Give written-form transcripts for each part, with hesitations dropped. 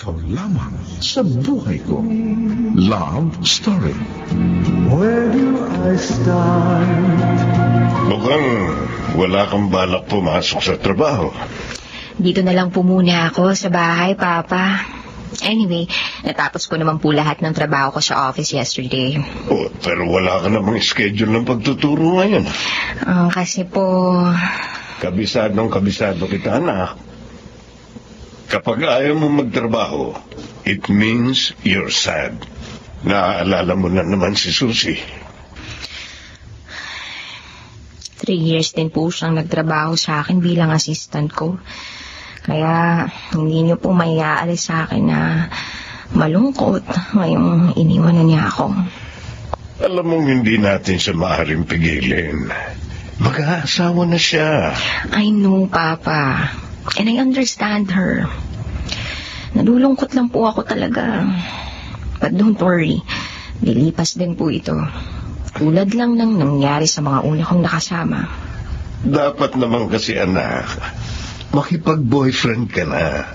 ikaw lamang sa buhay ko. Love Story. Where do I start? Mukhang wala kang balak pumasok sa trabaho. Dito na lang po muna ako sa bahay, Papa. Anyway, natapos ko naman po lahat ng trabaho ko sa office yesterday. Oh, pero wala ka namang schedule ng pagtuturo ngayon. Kasi po... Kabisado kita, anak. Kapag ayaw mo magtrabaho, it means you're sad. Naaalala mo na naman si Susie. 3 years din po siyang nagtrabaho sa akin bilang assistant ko. Kaya hindi niyo po maiaalis sa akin na malungkot ngayong iniwanan niya ako. Alam mong hindi natin siya maaaring pigilin. Mag-aasawa na siya. I know, Papa. And I understand her. Nalulungkot lang po ako talaga. But don't worry. Lilipas din po ito. Tulad lang ng nangyari sa mga una kong nakasama. Dapat naman kasi, anak, makipag-boyfriend ka na.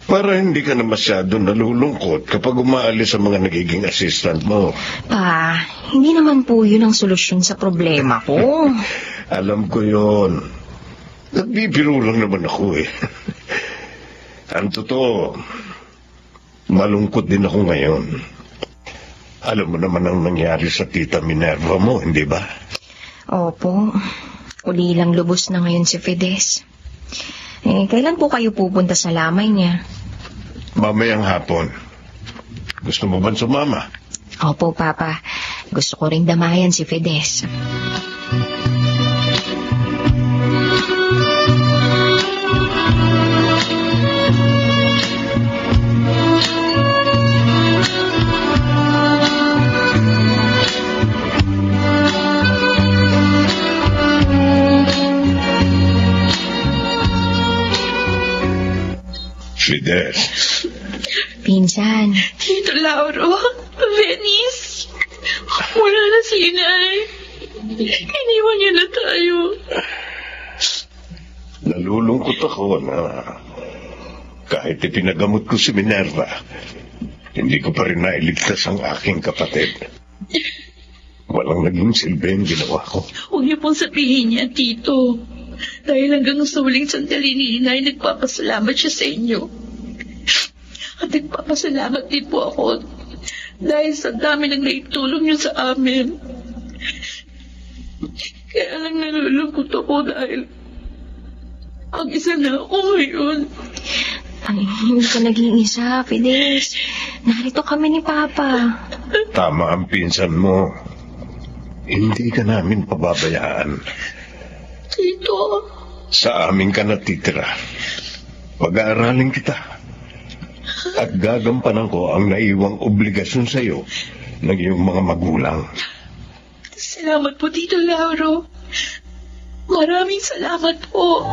Para hindi ka na masyado nalulungkot kapag umaalis sa mga nagiging assistant mo. Pa, hindi naman po yun ang solusyon sa problema ko. Alam ko yun. Nagbibiro lang naman ako eh. Ang totoo, malungkot din ako ngayon. Alam mo naman ang nangyari sa tita Minerva mo, hindi ba? Opo. Uli lang lubos na ngayon si Fides. Kailan po kayo pupunta sa lamay niya? Mamayang hapon. Gusto mo ba sumama? Opo, Papa. Gusto ko ring damayan si Fides. Fides. Pinsan. Tito Lauro, Venice, wala na si Inay. Iniwan niya na tayo. Nalulungkot ako na kahit ipinagamot ko si Minerva, hindi ko pa rin nailigtas ang aking kapatid. Walang naging silbi ang ginawa ko. Huwag niyo pong sabihin niya, Tito. Dahil hanggang sa huling sandali ni Inay, nagpapasalamat siya sa inyo. At nagpapasalamat din po ako dahil sa dami ng naitulong niyo sa amin. Kaya lang nalulungkot ako dahil mag-isa na ako ngayon. Hindi ka naging isa, Fides. Narito kami ni Papa. Tama ang pinsan mo. Hindi ka namin pababayaan. Tito. Sa amin ka natitira. Pag-aaralin kita. At gagampanan ko ang naiwang obligasyon sa iyo ng iyong mga magulang. Salamat po, Tito Lauro. Maraming salamat po.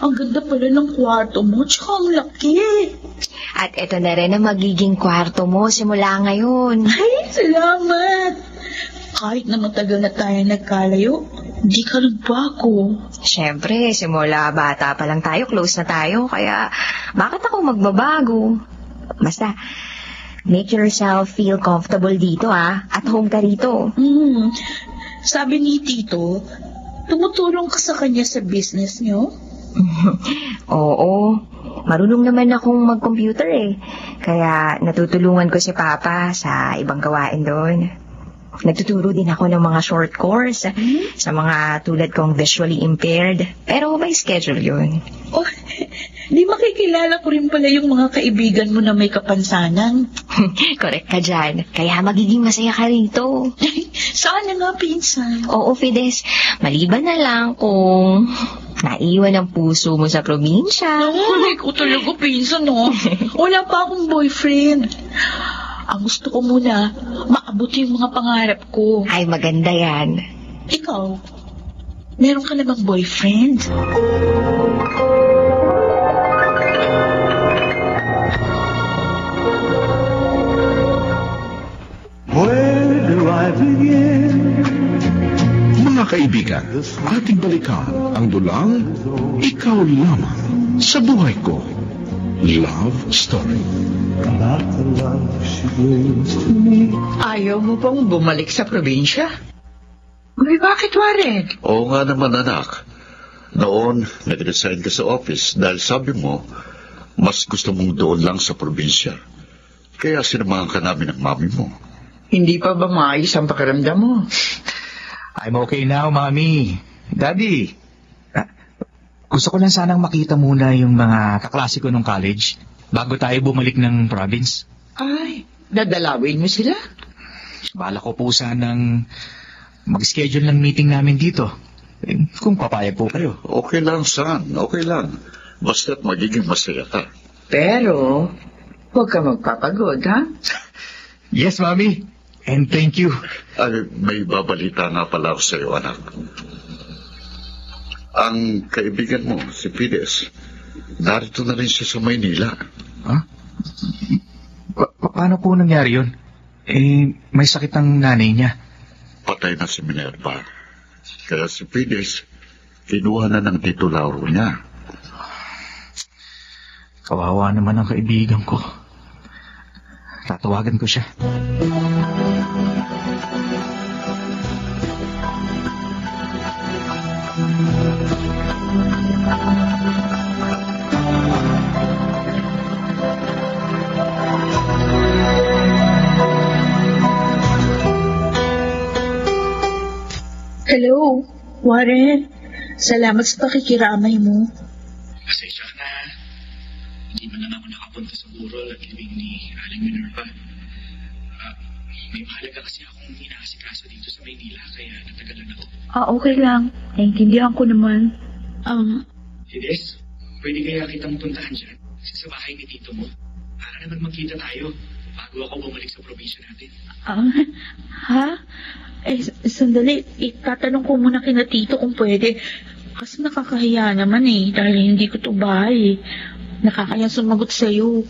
Ang ganda pala ng kwarto mo, tsaka ang laki. At ito na rin ang magiging kwarto mo simula ngayon. Ay, salamat. Kahit na matagal na tayo nagkalayo, hindi ka nagbago. Siyempre, simula bata pa lang tayo, close na tayo, kaya bakit ako magbabago? Basta, make yourself feel comfortable dito, at home ka rito. Sabi ni Tito, tumutulong ka sa kanya sa business niyo? Oo, marunong naman akong mag-computer kaya natutulungan ko si Papa sa ibang gawain doon. Nagtuturo din ako ng mga short course sa mga tulad kong visually impaired, pero may schedule yun. Oh, di makikilala ko rin pala yung mga kaibigan mo na may kapansanan. Correct ka dyan, kaya magiging masaya ka rito. Sana nga, pinsan. Oo, Fides, maliban na lang kung naiwan ang puso mo sa probinsya. Ay, ko talaga, pinsan, no? Wala pa akong boyfriend. Ang gusto ko muna, maabuti yung mga pangarap ko. Ay, maganda yan. Ikaw, meron ka na bang boyfriend? Where do I begin? Mga kaibigan, ating balikan ang dulang Ikaw Lamang sa Buhay Ko. Love Story. About the love she brings to me. Ayaw mo bang bumalik sa probinsya? Uy, bakit, Warren? Oo nga naman, anak. Noon, nag-resign ka sa office dahil sabi mo, mas gusto mong doon lang sa probinsya. Kaya sinamahan ka namin ng mami mo. Hindi pa ba maayos ang pakiramdam mo? I'm okay now, Mami. Daddy, gusto ko lang sanang makita muna yung mga kaklase ko nung college bago tayo bumalik ng province. Ay, dadalawin mo sila? Bala ko po sanang mag-schedule ng meeting namin dito. Kung papayag po kayo. Okay lang, son. Okay lang. Basta't magiging masaya ka. Pero, huwag ka magpapagod, ha? Yes, Mami. And thank you. Ay, may babalita nga pala ako sa iyo, anak. Ang kaibigan mo, si Fides, narito na rin siya sa Maynila. Ha? Paano po nangyari yun? May sakit ang nanay niya. Patay na si Minerva. Kaya si Fides, kinuha na ng Tito Lauro niya. Kawawa naman ang kaibigan ko. Tatawagan ko siya. Hello, Warren. Salamat sa pakikiramay mo. Pasensya ka na. Hindi man lang ako nakapunta sa burol at libing ni Aling Minerva. May mahalaga kasi akong inaasikaso dito sa Maynila, kaya natagalan ako. Okay lang. Naintindihan ko naman. Fides, pwede kaya kitang puntahan dyan sa bahay ni tito mo? Para naman magkita tayo bago ako bumalik sa probinsya natin. Ha? Sandali. Itatanong ko muna kina tito kung pwede. Kasi nakakahiya naman dahil hindi ko to bahay. Nakakaya sumagot sa'yo.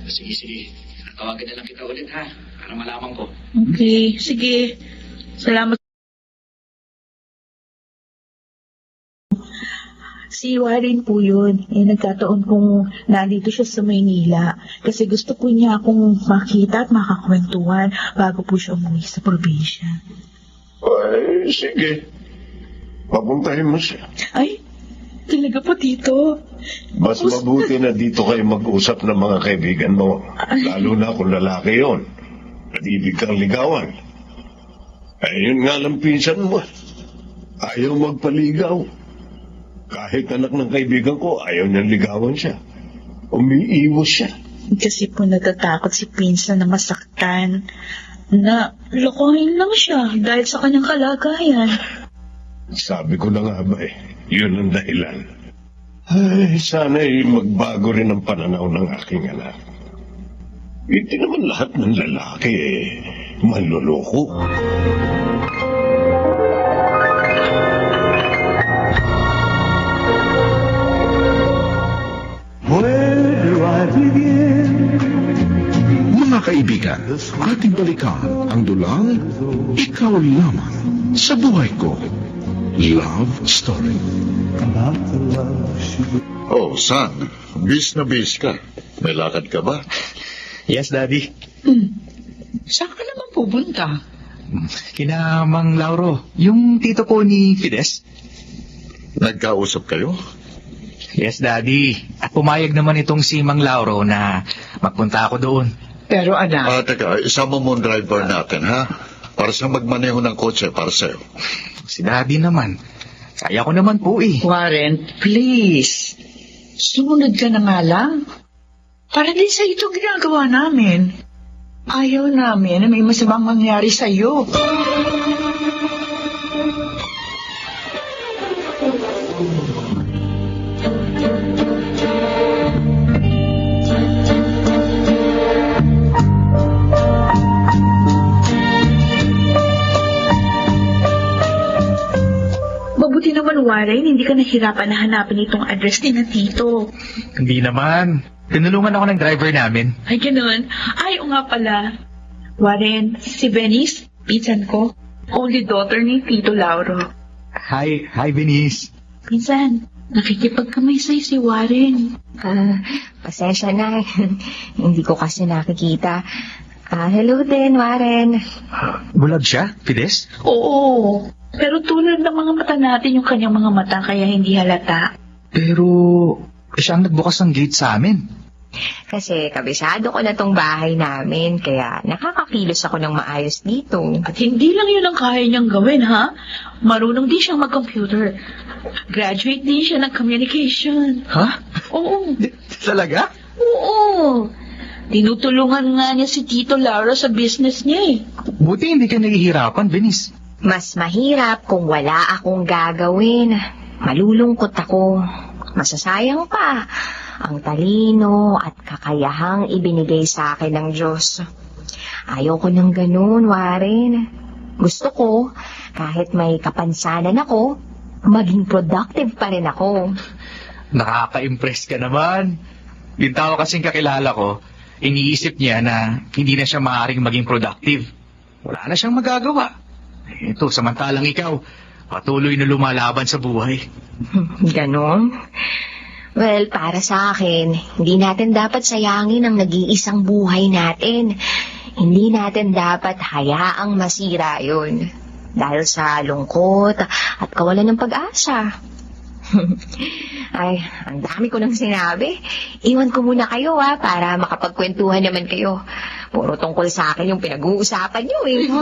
Sige. Tawagan na lang kita ulit, ha? Para malaman ko. Okay, sige. Salamat. Si Warren po yun. Nagkataon kong nandito siya sa Maynila. Kasi gusto po niya akong makita at makakwentuhan bago po siya umuwi sa probinsya. Ay, sige. Papuntahin mo siya. Ay, talaga po dito. Mas mabuti na dito kayo mag-usap ng mga kaibigan mo. Lalo na kung lalaki yon. At ibig kang ligawan. Ayun nga lang pinsan mo. Ayaw magpaligaw. Kahit anak ng kaibigan ko, ayaw niyang ligawan siya. Umiiwas siya. Kasi po natatakot si pinsan na masaktan. Na lokohin lang siya dahil sa kanyang kalagayan. Sabi ko na nga ba yun ang dahilan. Ay, sana'y magbago rin ang pananaw ng aking anak. Hindi naman lahat ng lalaki manloloko. Where do I begin? Mga kaibigan, ating balikan ang dulang Ikaw Lamang sa Buhay Ko. Love Story. About the love she brings. Oh, son, bis na bis ka. May lakad ka ba? Yes, Daddy. Saan ka naman pupunta? Kina Mang Lauro, yung tito po ni Fides. Nagkausap kayo? Yes, Daddy. At pumayag naman itong si Mang Lauro na magpunta ako doon. Pero anak, Teka, isama mo ang driver natin, ha? Para sa magmaneho ng kotse para sa'yo. Si Daddy naman. Kaya ko naman po Warren, please. Sumunod ka na nga lang. Para din sa ito ginagawa namin. Ayaw namin na may masamang mangyari sa iyo. Warren, hindi ka nahirapan na hanapin itong address ni na Tito. Hindi naman. Tinulungan ako ng driver namin. Ay, ganun. Ay, o nga pala. Warren, si Venice, pinsan ko. Only daughter ni Tito Lauro. Hi, Venice. Pinsan, nakikipagkamaysay si Warren. Pasensya na. Hindi ko kasi nakikita. Hello din, Warren. Bulag siya, Fides? Oo. Pero tulad ng mga mata natin yung kanyang mga mata kaya hindi halata. Pero siya ang nagbukas ng gate sa amin. Kasi kabisado ko na tong bahay namin, kaya nakakakilos ako ng maayos dito. At hindi lang yun ang kaya niyang gawin, ha? Marunong din siyang mag-computer. Graduate din siya ng communication. Ha? Oo. Talaga? Oo. Tinutulungan nga niya si Tito Lauro sa business niya eh. Buti hindi ka nahihirapan, Venice. Mas mahirap kung wala akong gagawin. Malulungkot ako. Masasayang pa ang talino at kakayahang ibinigay sa akin ng Diyos. Ayoko ng ganun, Warren. Gusto ko, kahit may kapansanan ako, maging productive pa rin ako. Nakaka-impress ka naman. Yung tao kasing kakilala ko, iniisip niya na hindi na siya maaaring maging productive. Wala na siyang magagawa. Ito, samantalang ikaw, patuloy na lumalaban sa buhay. Ganon? Well, para sa akin, hindi natin dapat sayangin ang nag-iisang buhay natin. Hindi natin dapat hayaang masira yun. Dahil sa lungkot at kawalan ng pag-asa. Ay, ang dami ko nang sinabi. Iwan ko muna kayo para makapagkwentuhan naman kayo. Puro tungkol sa akin yung pinag-uusapan nyo eh.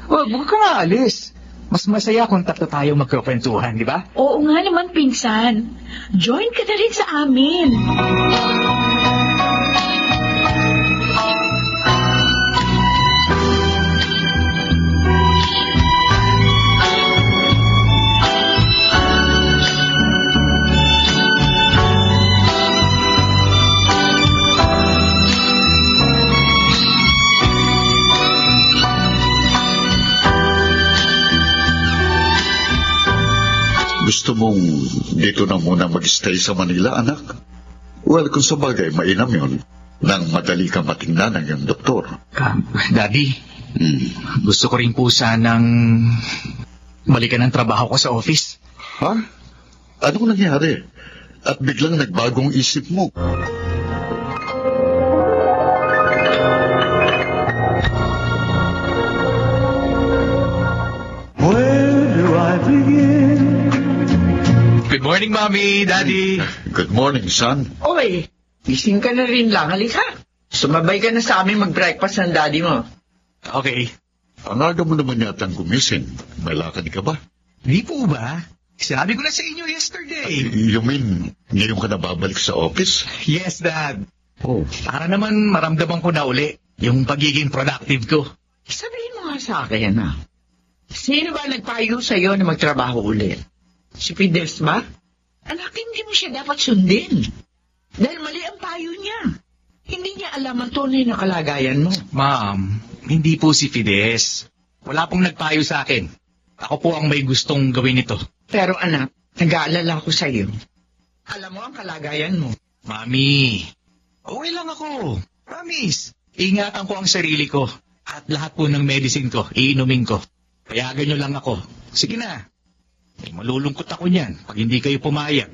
Huwag ka maalis. Mas masaya kung tatlo tayo magkakwentuhan, di ba? Oo nga naman, pinsan. Join ka na rin sa amin. Gusto mong dito na muna mag-stay sa Manila, anak? Well, kung sa bagay, mainam yun. Nang madali ka matingnan ng iyong doktor. Daddy, gusto ko rin po sanang balikan ang trabaho ko sa office. Ha? Anong nangyari? At biglang nagbagong isip mo? Where do I begin? Good morning, Mommy, Daddy. Good morning, son. Oy, gising ka na rin lang. Halika. Sumabay ka na sa amin mag-breakfast ng daddy mo. Okay. Ang aga mo naman yatang gumising. May lakad ka ba? Hindi po ba? Sinabi ko na sa inyo yesterday. You mean, ngayon ka na babalik sa office? Yes, Dad. Oh. Para naman maramdaman ko na uli yung pagiging productive ko. Sabihin mo nga sa akin, ha? Sino ba nagpayo sa'yo na magtrabaho ulit? Si Fides ba? Anak, hindi mo siya dapat sundin. Dahil mali ang payo niya. Hindi niya alam ang tunay na kalagayan mo. Ma'am, hindi po si Fides. Wala pong nagpayo sa akin. Ako po ang may gustong gawin ito. Pero anak, nag-aalala ko sa'yo. Alam mo ang kalagayan mo. Mami, okay lang ako. Promise. Ingatan ko ang sarili ko. At lahat po ng medicine ko, iinumin ko. Payagan nyo lang ako. Sige na. Malulungkot ako niyan pag hindi kayo pumayag.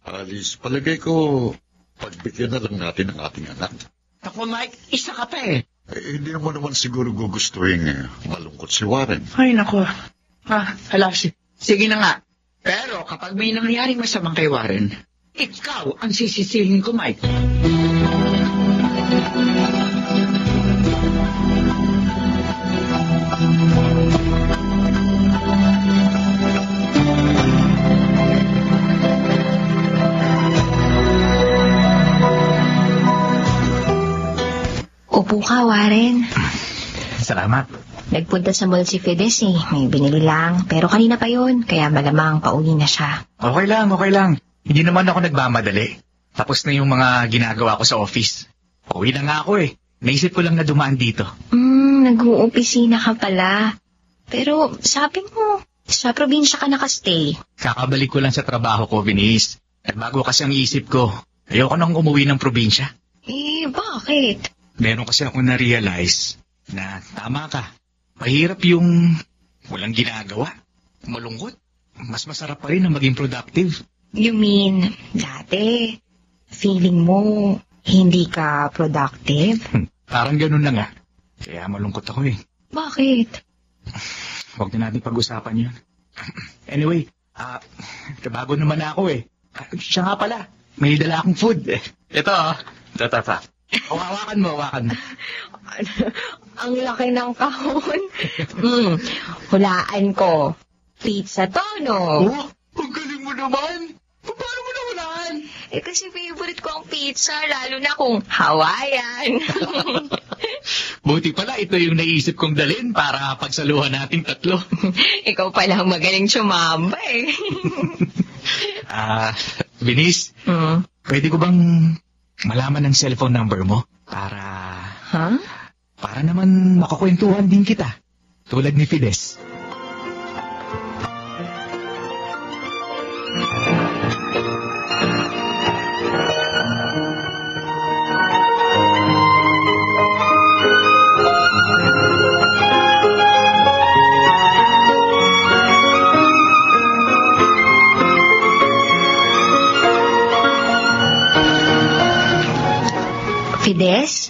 Alice, palagay ko, pagbigyan na lang natin ang ating anak. Ako, Mike, isa ka pa eh. Hindi mo naman siguro gugustuhin malungkot si Warren. Ay, nako. Hala, sige na nga. Pero kapag may nangyaring masamang kay Warren, ikaw ang sisisihin ko, Mike. Upo ka, Warren. Salamat. Nagpunta sa mall si Fides eh. May binili lang. Pero kanina pa yun, kaya malamang pauwi na siya. Okay lang. Hindi naman ako nagmamadali. Tapos na yung mga ginagawa ko sa office. Pauwi na nga ako eh. Naisip ko lang na dumaan dito. Nag-uupisina ka pala. Pero sabi mo, Sa probinsya ka nakastay. Kakabalik ko lang sa trabaho ko, Venice. Nagbago kasi ang isip ko. Ayoko nang umuwi ng probinsya. Bakit? Meron kasi ako na-realize na tama ka. Mahirap yung walang ginagawa. Malungkot. Mas masarap pa rin na maging productive. You mean, dati, feeling mo hindi ka productive? Parang ganun na nga. Kaya malungkot ako eh. Bakit? Huwag na natin pag-usapan yun. Anyway, kabago naman ako eh. Siya nga pala, may dala akong food. Ito. Hawakan mo. Ang laki ng kahon. Hulaan ko. Pizza to, no? Oh, ang galing mo naman. Paano mo nahulaan? Kasi favorite ko ang pizza, lalo na kung Hawaiian. Buti pala ito yung naisip kong dalhin para pagsaluhan nating tatlo. Ikaw palang magaling sumamba eh. Venice, pwede ko bang malaman ang cellphone number mo? Para naman makakwentuhan din kita. Tulad ni Fides. Fides?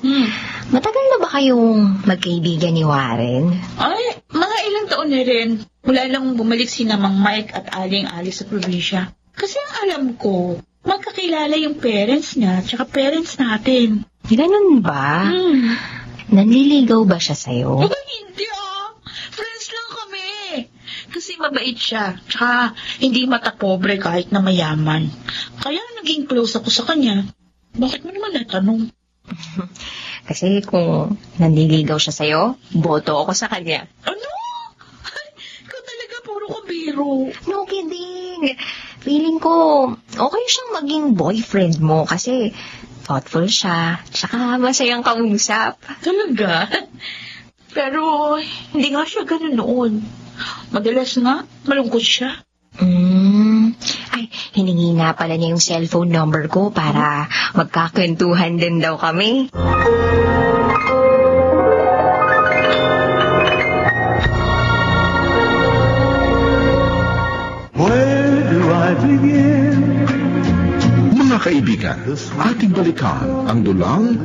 Matagal na ba kayong magkaibigan ni Warren? Ay, mga ilang taon na rin. Mula lang bumalik si Mang Mike at Aling Alice sa probinsya. Kasi ang alam ko, magkakilala yung parents niya at parents natin. Ganun ba? Nanliligaw ba siya sa'yo? Hindi Friends lang kami. Kasi mabait siya. Tsaka hindi mata pobre kahit na mayaman. Kaya naging close ako sa kanya. Bakit mo naman natanong? Kasi kung nanliligaw siya sa'yo, boto ako sa kanya. Ano? Ikaw talaga puro kabiro. No kidding. Feeling ko, okay siyang maging boyfriend mo kasi thoughtful siya, tsaka masayang kausap. Talaga? Pero hindi nga siya ganun noon. Madalas nga, malungkot siya. Ay, hiningi nga pala niya yung cellphone number ko para magkakwentuhan din daw kami. Where do I begin? Mga kaibigan, ating balikan ang dulang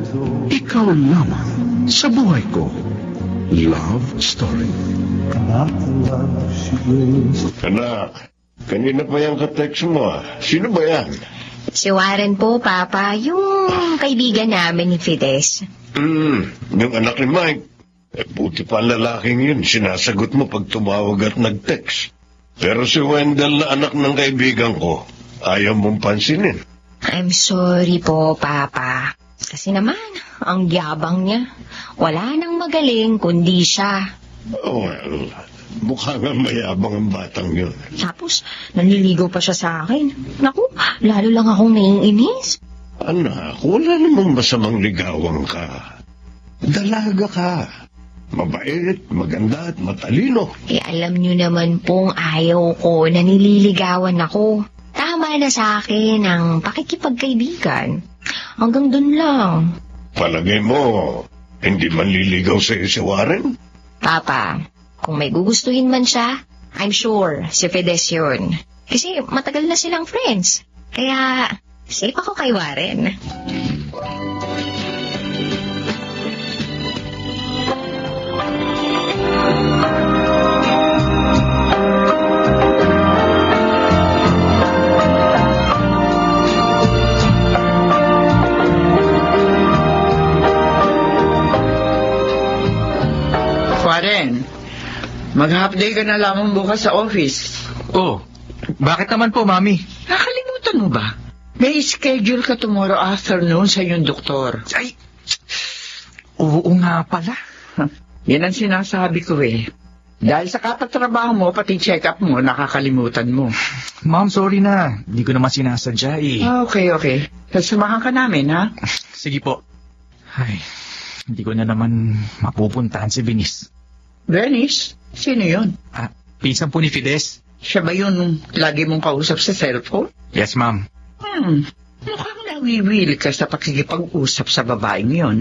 Ikaw Lamang sa Buhay Ko. Love Story. Not the love she brings. Anak, kanina pa yung ka-text mo. Sino ba yan? Si Warren po, Papa, yung kaibigan namin ni Fides. Yung anak ni Mike. Buti pa ang lalaking yun. Sinasagot mo pag tumawag at nag-text. Pero si Wendell na anak ng kaibigan ko, ayaw mong pansinin. I'm sorry po, Papa. Kasi naman, ang yabang niya. Wala nang magaling kundi siya. Well, mukha nga mayabang ang batang yun. Tapos, nanliligaw pa siya sa akin. Naku, lalo lang akong naiinis. Anak, wala namang masamang ligawan ka. Dalaga ka. Mabait, maganda at matalino. Alam niyo naman pong ayaw ko na nililigawan ako. Tama na sa akin ang pakikipagkaibigan. Hanggang dun lang. Palagay mo, hindi man liligaw sa'yo si Warren? Papa, kung may gugustuhin man siya, I'm sure si Fides yun. Kasi matagal na silang friends. Kaya, safe ako kay Warren. Warren, mag-half day ka na lamang bukas sa office. Oh, bakit naman po, Mami? Nakalimutan mo ba? May schedule ka tomorrow afternoon sa iyong doktor. Ay, oo nga pala. Yan ang sinasabi ko eh. Dahil sa katatrabaho mo, pati check-up mo, nakakalimutan mo. Ma'am, sorry na. Hindi ko naman sinasadya eh. Okay. Sasamahan ka namin, ha? Sige po. Ay, hindi ko na naman mapupuntahan si Venice. Venice? Sino yun? Pinsan po ni Fides. Siya ba yun lagi mong kausap sa cellphone? Yes, ma'am. Mukhang nawiwili ka sa pakikipag-usap sa babaeng yun.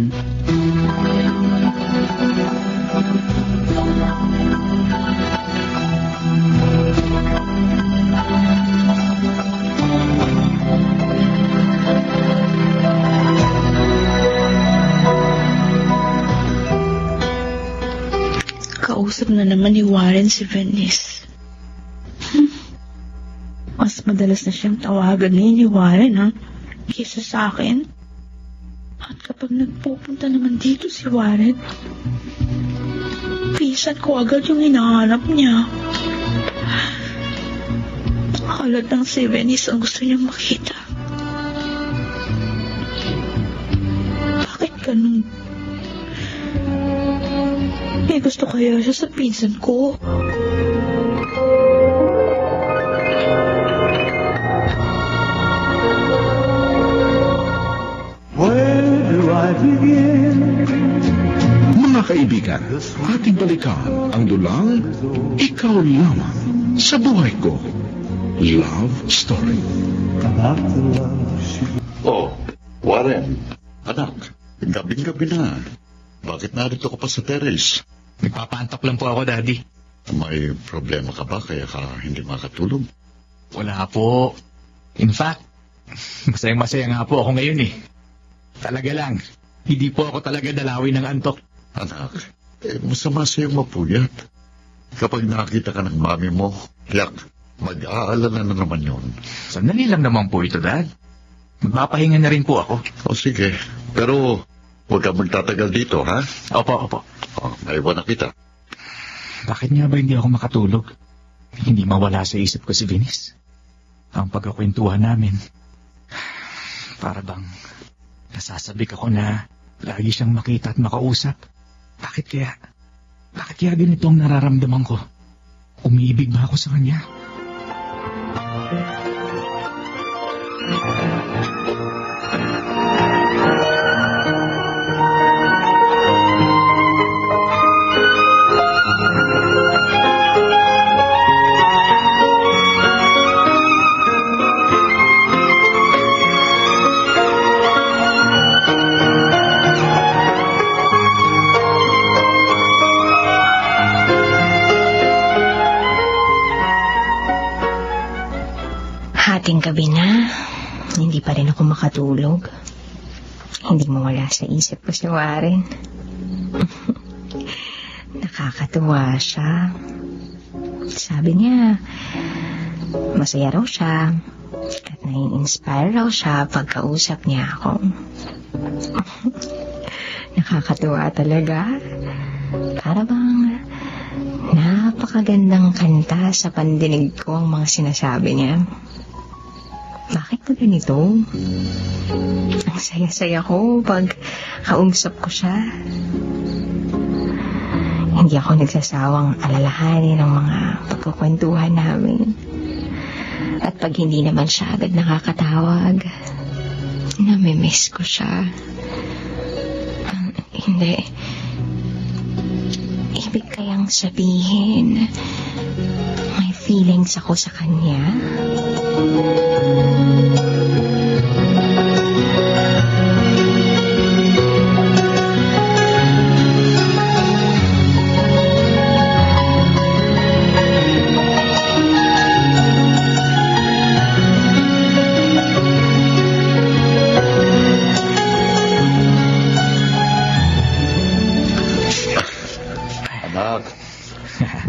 Kausap na naman ni Warren si Venice. Mas madalas na siyang tawagan ni Warren, ha? Kesa sa akin. At kapag nagpupunta naman dito si Warren, pisan ko agad yung hinahanap niya. Halatang si Venice ang gusto niyang makita. Bakit ganun? May gusto kaya siya sa pinsan ko? Mga kaibigan, ating balikan ang dulang Ikaw Lamang sa Buhay Ko. Love Story. Oh, Warren. Anak, gabing-gabi na. Bakit narito ka pa sa terrace? Nagpapantok lang po ako, Daddy. May problema ka ba kaya ka hindi makatulog? Wala po. In fact, masayang-masaya nga po ako ngayon eh. Talaga lang, hindi po ako talaga dalawin ng antok. Anak, masama sa'yo mapuyat. Kapag nakita ka ng mami mo, yak, mag-aalala na naman yun. Sandali lang naman po ito, Dad. Magpapahinga na rin po ako. O sige, pero huwag ka magtatagal dito, ha? Opo. O, naiwan na kita. Bakit nga ba hindi ako makatulog? Hindi mawala sa isip ko si Venice. Ang pagkakwentuhan namin. Para bang nasasabik ako na lagi siyang makita at makausap. Bakit kaya ganito ang nararamdaman ko? Umiibig ba ako sa kanya? Hating gabi na, hindi pa rin ako makatulog. Hindi mawala sa isip ko si Warren. Nakakatuwa siya. Sabi niya, masaya raw siya at nai-inspire raw siya pagkausap niya ako. Nakakatuwa talaga. Para bang napakagandang kanta sa pandinig ko ang mga sinasabi niya. Bakit ba ganito? Ang saya-saya ko pag kausap ko siya. Hindi ako nagsasawang alalahanin ang mga pagkukwentuhan namin. At pag hindi naman siya agad nakakatawag, namimiss ko siya. Hindi. Ibig kayang sabihin, may feelings ako sa kanya?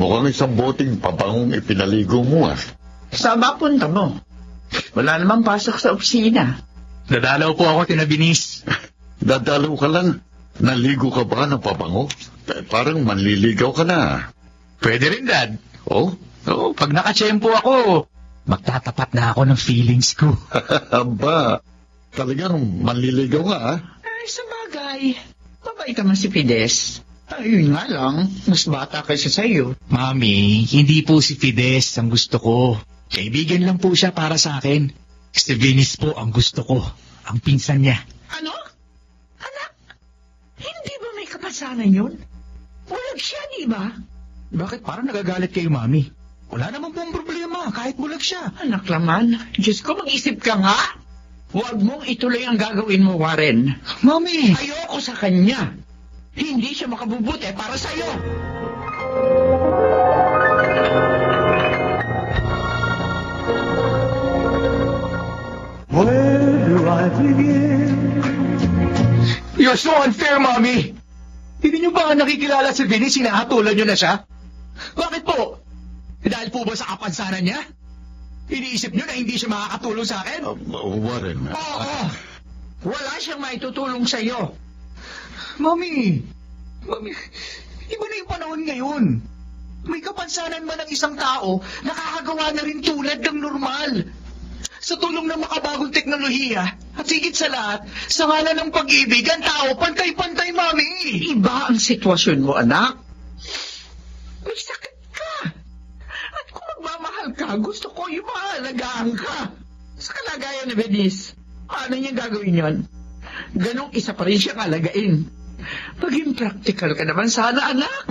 Mukhang isang boting pabangong ipinaligo mo, ah. Saan ba punta mo? Wala namang pasok sa opisina. Dadalaw po ako, Tina Venice. Dadalaw ka lang. Naligo ka ba ng pabango? Parang manliligaw ka na. Pwede rin, Dad. Oh? Oo, pag nakatsyempo ako, magtatapat na ako ng feelings ko. Aba, talagang manliligaw nga, ah. Ay, sa bagay. Mabait naman si Fides. Ayun nga lang, mas bata kaysa sa'yo. Mami, hindi po si Fides ang gusto ko. Kaibigan lang po siya para sa akin. Si Venice po ang gusto ko. Ang pinsan niya. Ano? Anak? Hindi ba may kapasanan yun? Walang siya, di ba? Bakit parang nagagalit kayo, Mami? Wala naman pong problema, kahit bulag siya. Anak naman, Diyos ko, mag-isip ka nga. Huwag mong ituloy ang gagawin mo, Warren. Mami! Ayoko sa kanya. Hindi siya makabubuti para sa'yo. Where do I begin? You're so unfair, Mami! Hindi niyo ba nakikilala si Vinny, sinahatulan niyo na siya? Bakit po? Dahil po ba sa kapansanan niya? Iniisip niyo na hindi siya makakatulong sa akin? Warren. Oo. Wala siyang maitutulong sa'yo. Mami, iba na yung panahon ngayon. May kapansanan man ng isang tao, nakakagawa na rin tulad ng normal. Sa tulong ng makabagong teknolohiya, at higit sa lahat, sa ngalan ng pag-ibig, ang tao, pantay-pantay, Mami. Iba ang sitwasyon mo, anak. May sakit ka. At kung magmamahal ka, gusto ko yung mahalagaan ka. Sa kalagayan ni Venice, paano niya gagawin yon? Ganong isa pa rin siyang alagain. Maging practical ka naman sana, anak.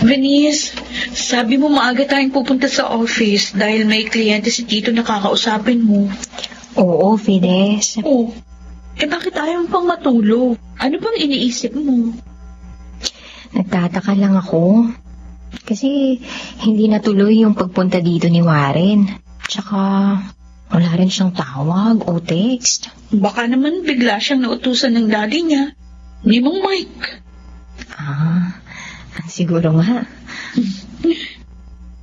Venice, sabi mo maaga tayong pupunta sa office dahil may kliyente si Tito na kakausapin mo. Oo, Fides. Oh, bakit ayaw mo pang matulog? Ano bang iniisip mo? Nagtataka lang ako. Kasi hindi natuloy yung pagpunta dito ni Warren. Tsaka wala rin siyang tawag o text. Baka naman bigla siyang nautusan ng daddy niya. Ni Mang Mike. Siguro nga.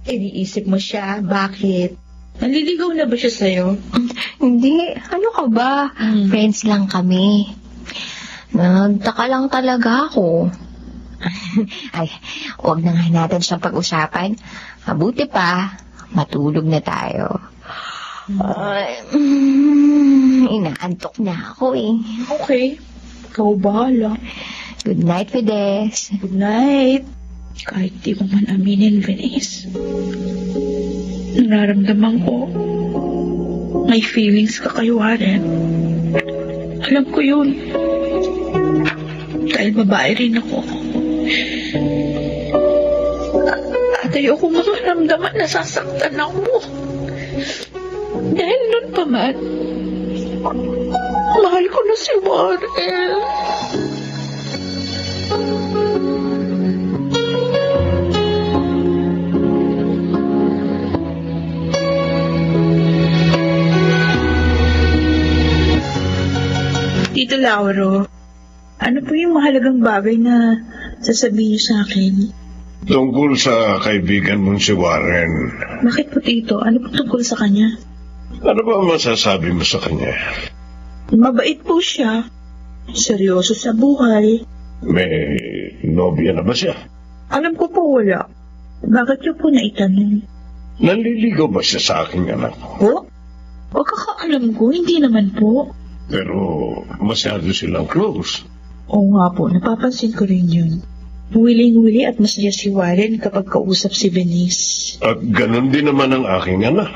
Iniisip mo siya, bakit? Naliligaw na ba siya sa'yo? Hindi. Ano ka ba? Friends lang kami. Nagtaka lang talaga ako. Ay, huwag na nga natin siyang pag-usapan. Mabuti pa, matulog na tayo. Inaantok na ako eh. Okay. Ikaw bahala. Good night, Fides. Good night. Kahit di mo man aminin, Venice. Nararamdaman ko. May feelings ka kay Warren. Alam ko yun. Dahil babae rin ako. At ayoko makaramdaman na sasaktan ako. Dahil nun pa man, mahal ko na si Warren. Tito Lauro, ano po yung mahalagang bagay na sasabihin niyo sa akin? Tungkol sa kaibigan mong si Warren. Bakit po, Tito? Ano po tungkol sa kanya? Ano ba masasabi mo sa kanya? Mabait po siya. Seryoso sa buhay. May nobya na ba siya? Alam ko po wala. Bakit niyo po naitanong? Nanliligaw ba siya sa aking anak? Po? O kakaalam ko, hindi naman po. Pero masyado silang close. Oo nga po, napapansin ko rin yun. Wiling-wili at masaya si Warren kapag kausap si Venice. At ganun din naman ang aking anak.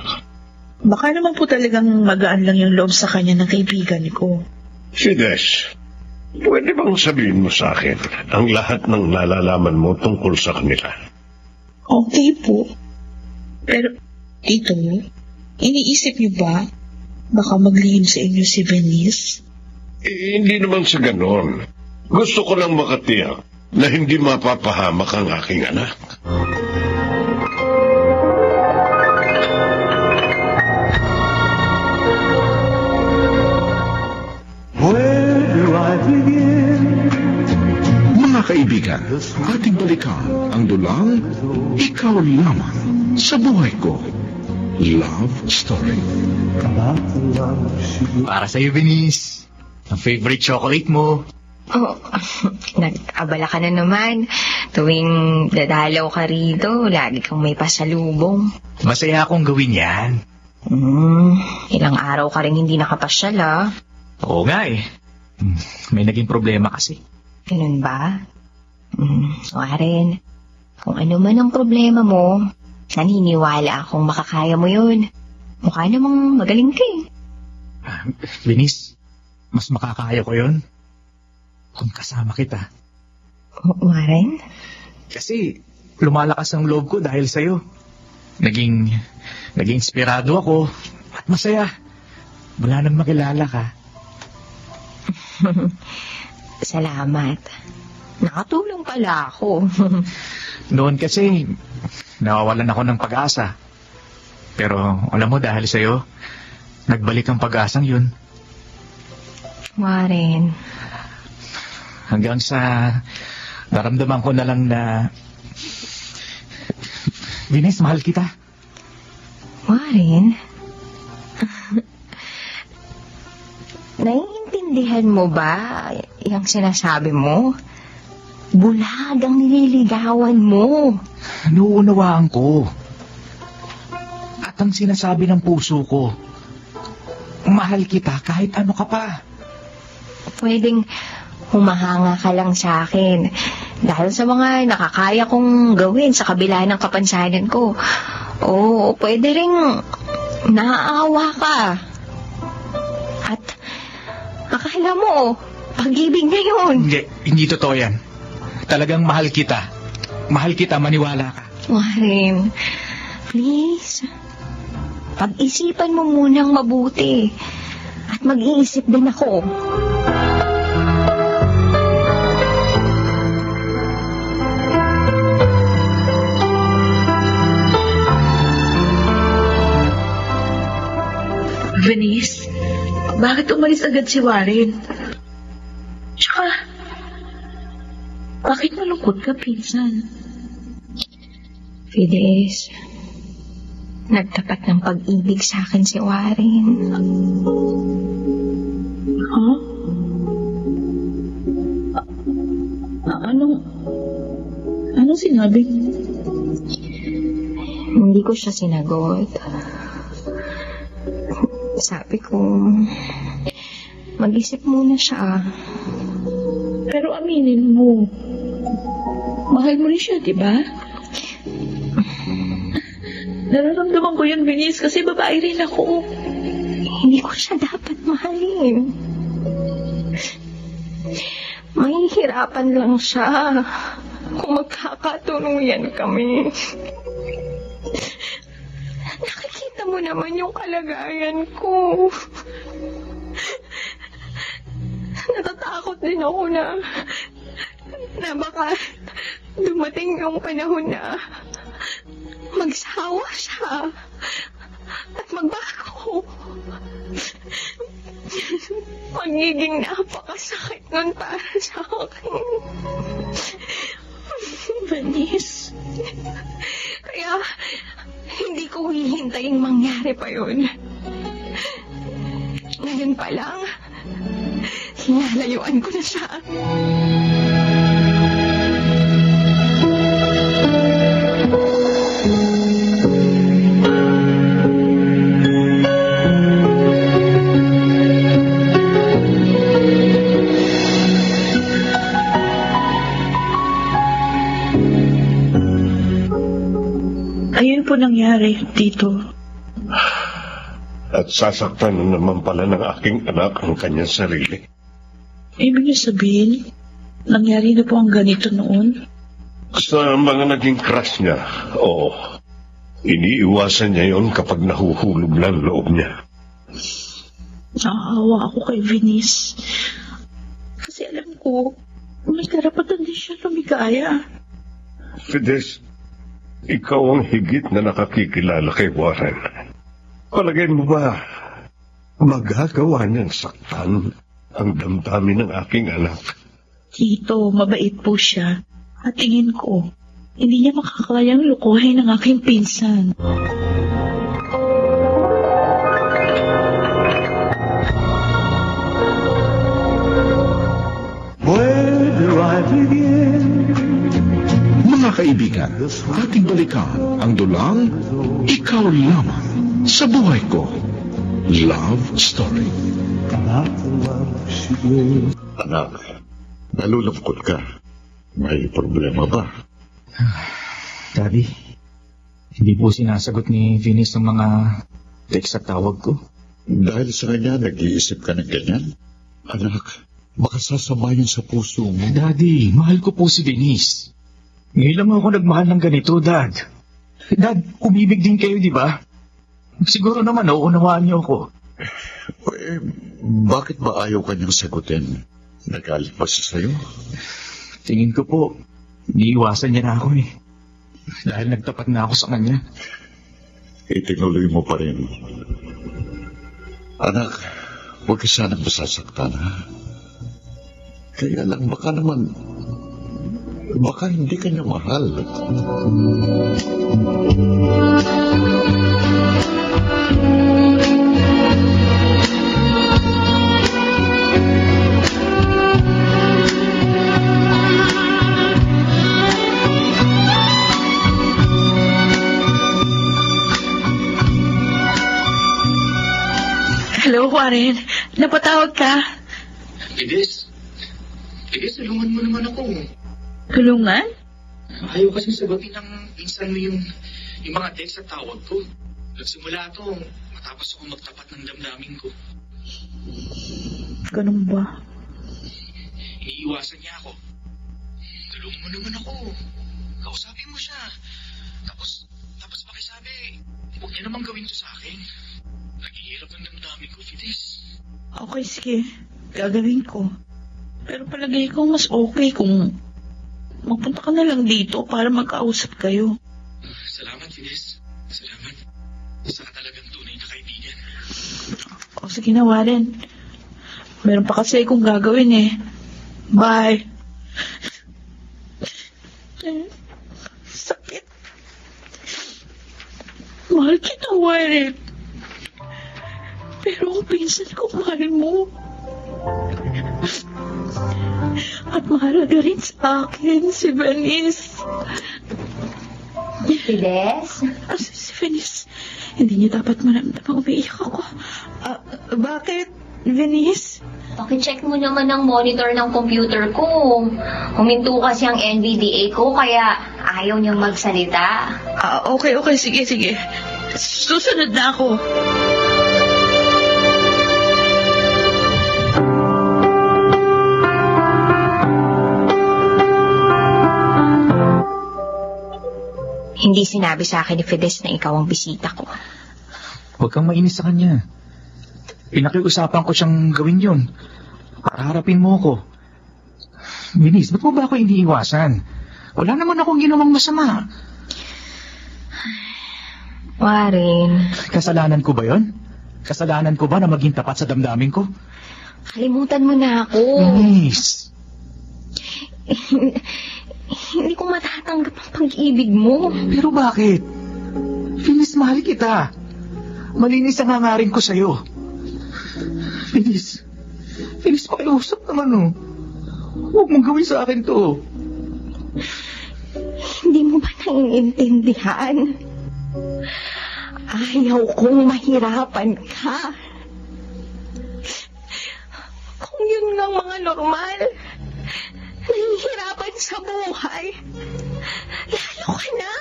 Baka naman po talagang magaan lang yung loob sa kanya ng kaibigan ko. Fides, pwede bang sabihin mo sa akin ang lahat ng nalalaman mo tungkol sa kanila? Okay po. Pero, Tito, iniisip niyo ba baka maglihim sa inyo si Venice? Hindi naman sa ganon. Gusto ko lang makatiyak na hindi mapapahamak ang aking anak. Where do I begin? Mga kaibigan, ating balikan ang dulang Ikaw Lamang sa Buhay Ko. Love Story. About the love she gave. Para sa'yo, Venice. Ang favorite chocolate mo. Oh, nag-abala ka na naman. Tuwing dadalaw ka rito, lagi kang may pasalubong. Masaya akong gawin yan. Ilang araw ka rin hindi nakapasyal, ah. Oo nga eh. May naging problema kasi. Ganun ba? Warren, kung ano man ang problema mo, naniniwala akong makakaya mo yun. Mukha namang magaling ka eh. Venice, mas makakaya ko yun kung kasama kita. Warren? Kasi lumalakas ang loob ko dahil sa'yo. Naging inspirado ako at masaya. Mula nang makilala ka. Salamat. Nakatulong pala ako. Noon kasi, nawawalan ako ng pag-asa. Pero alam mo, dahil sa'yo, nagbalik ang pag-asang yun. Warren. Hanggang sa naramdaman ko na lang na Venice, mahal kita. Warren? Naiintindihan mo ba yung sinasabi mo? Bulag ang nililigawan mo. Nauunawaan ko. At ang sinasabi ng puso ko, mahal kita kahit ano ka pa. Pwedeng humahanga ka lang sa akin dahil sa mga nakakaya kong gawin sa kabila ng kapansanan ko. O pwede ring naaawa ka. At akala mo, pag-ibig na yun. Hindi totoo yan. Talagang mahal kita. Mahal kita, maniwala ka. Warren, please. Pag-isipan mo munang mabuti. At mag-iisip din ako. Venice, bakit umalis agad si Warren? Tsaka, bakit malungkot ka, pinsan? Fides, nagtapat ng pag-ibig sa akin si Warren. Huh? Anong sinabi? Hindi ko siya sinagot. Sabi ko, mag-isip muna siya. Pero aminin mo, mahal mo rin siya, di ba? Nararamdaman ko yun, Venice, kasi babae rin ako. Hindi ko siya dapat mahalin. Mahihirapan lang siya kung magkakatuluyan kami. Nakikita mo naman yung kalagayan ko. Natatakot din ako na baka dumating yung panahon na magsawa siya at magbago. Magiging napakasakit nun para sa akin. Venice. Kaya hindi ko hihintayin mangyari pa yun. Ngayon pa lang, hinalayuan ko na siya. Ayun po nangyari, Tito. At sasaktan na naman pala ng aking anak ang kanyang sarili. Ibig niyo sabihin, nangyari na po ang ganito noon? Sa mga naging crush niya, oo. Iniiwasan niya yon kapag nahuhulog lang loob niya. Naawa ako kay Venice. Kasi alam ko, may karapatan din siya lumigaya. Fides, ikaw ang higit na nakakikilala kay Warren. Palagay mo ba, magagawa niyang saktan ang damdamin ng aking anak? Tito, mabait po siya. At tingin ko, hindi niya makakayang lukuhin ng aking pinsan. Where do I begin? Mga kaibigan, ating balikan ang dulang Ikaw Lamang sa Buhay Ko. Love Story. Not the love she brings. Anak, nalulungkot ka. May problema ba? Daddy, hindi po sinasagot ni Venus ng mga text at tawag ko. Dahil sa kanya, nag-iisip ka ng ganyan? Anak, baka sasama yun sa puso mo. Daddy, mahal ko po si Venus. Ngayon lang ako nagmahal ng ganito, Dad. Dad, umibig din kayo, di ba? Siguro naman, uunawaan niyo ako. Eh, bakit ba ayaw kanyang sagutin? Nagalit ba siya sa'yo? Tingin ko po, iniiwasan niya na ako eh. Dahil nagtapat na ako sa kanya. Itinuloy mo pa rin. Anak, huwag ka sanang masasaktan, ha? Kaya lang, baka hindi ka niya mahal. Hello, Warren. Napatawag ka? Fides, tulungan mo naman ako. Tulungan? Ayaw kasi sagutin ng pinsan mo yung mga text at tawag ko. Nagsimula ito matapos ako magtapat ng damdamin ko. Ganun ba? Iniiwasan niya ako. Tulungan mo naman ako. Kausapin mo siya. Tapos pakisabi, huwag niya naman gawin ito sa akin. Naghihirap ng damdamin ko, Fides. Okay, sige. Gagawin ko. Pero palagay ko mas okay kung magpunta ka na lang dito para magkausap kayo. Salamat, Fides. Salamat. Isa ka talagang tunay na kaibigan. O sige na, Warren. Meron pa kasi akong gagawin eh. Bye. Sakit. Mahal kita, Warren. Pero ang pinsan ko, mahal mo. At mahalaga rin sa akin si Venice. Fides? Si Venice, hindi niya dapat maramdamang umiiyak ako. Bakit, Venice? Pakicheck mo naman ang monitor ng computer ko. Huminto kasi ang NVDA ko, kaya ayaw niyang magsalita. Okay, sige. Susunod na ako. Hindi sinabi sa akin ni Fides na ikaw ang bisita ko. Huwag kang mainis sa kanya. Pinakiusapan ko siyang gawin yun. Para harapin mo ko. Venus, ba't mo ba ako iniiwasan? Wala naman akong ginawang masama. Warren. Kasalanan ko ba yon? Kasalanan ko ba na maging tapat sa damdamin ko? Kalimutan mo na ako. Venus. Hindi ko matatanggap ang pag-ibig mo. Pero bakit? Venus, mahal kita. Malinis ang hangarin ko sa'yo. Venus, pakiusap naman Huwag mong gawin sa akin to. Hindi mo ba naiintindihan? Ayaw kong mahirapan ka. Kung yun nga mga normal, nahihirapan sa buhay, lalo ka na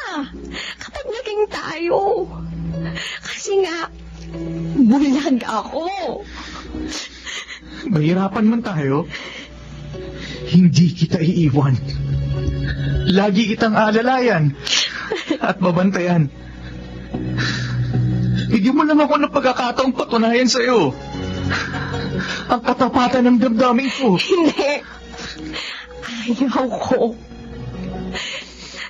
kapag naging tayo. Kasi nga, bulag ako. Mahirapan man tayo, hindi kita iiwan. Lagi kitang alalayan at babantayan. Bigyan mo lang ako ng pagkakataong patunayan sa'yo ang katapatan ng damdamin ko. Hindi. Ayaw ko.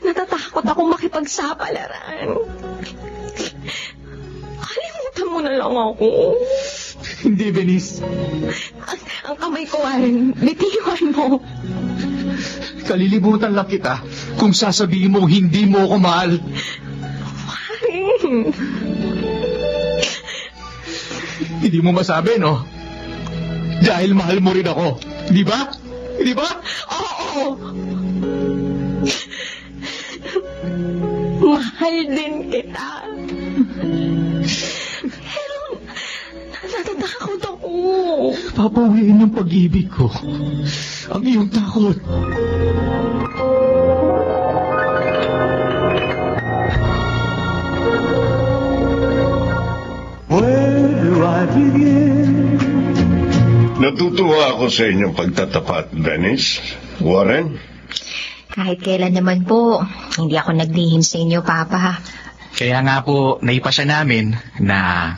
Natatakot ako makipagsapalaran. Kalimutan mo na lang ako. Hindi, Venus. Ang kamay ko, Warren. Bitiwan mo. Kalilimutan lang kita kung sasabihin mo hindi mo ako mahal. Warren. Hindi mo masabi, no? Dahil mahal mo rin ako. Di ba? Di ba? Oo. Mahal din kita. Pero natatakot ako. Papawiin ng pag-ibig ko ang iyong takot. Natutuwa ako sa inyong pagtatapat, Venice. Warren? Kahit kailan naman po, hindi ako naglihim sa inyo, Papa. Kaya nga po, naipasya namin na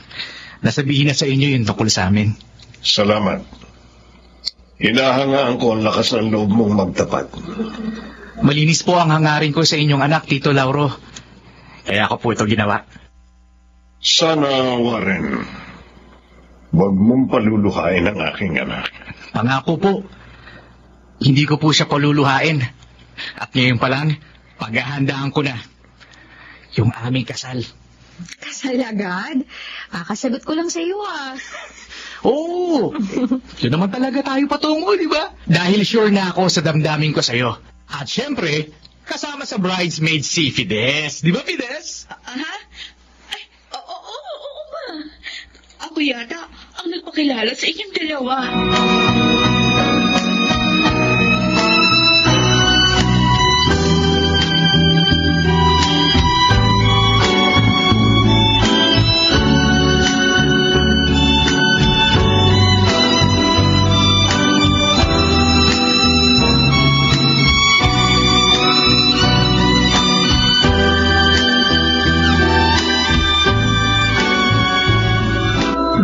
nasabihin na sa inyo yung tungkol sa amin. Salamat. Hinahangaan ko ang lakas ng loob mong magtapat. Malinis po ang hangarin ko sa inyong anak, Tito Lauro. Kaya ako po ito ginawa. Sana, Warren, huwag mong paluluhain ang aking anak. Pangako po, hindi ko po siya paluluhain. At ngayon pa lang, paghahandaan ko na yung aming kasal. Kasal agad? Kakasagot ko lang sa iyo, ah. Oo! Yun naman talaga tayo patungo, di ba? Dahil sure na ako sa damdamin ko sa'yo. At syempre, kasama sa bridesmaid si Fides. Di ba, Fides? Ha? Ay, oo ba? Ako yata ang nagpakilala sa inyong dalawa.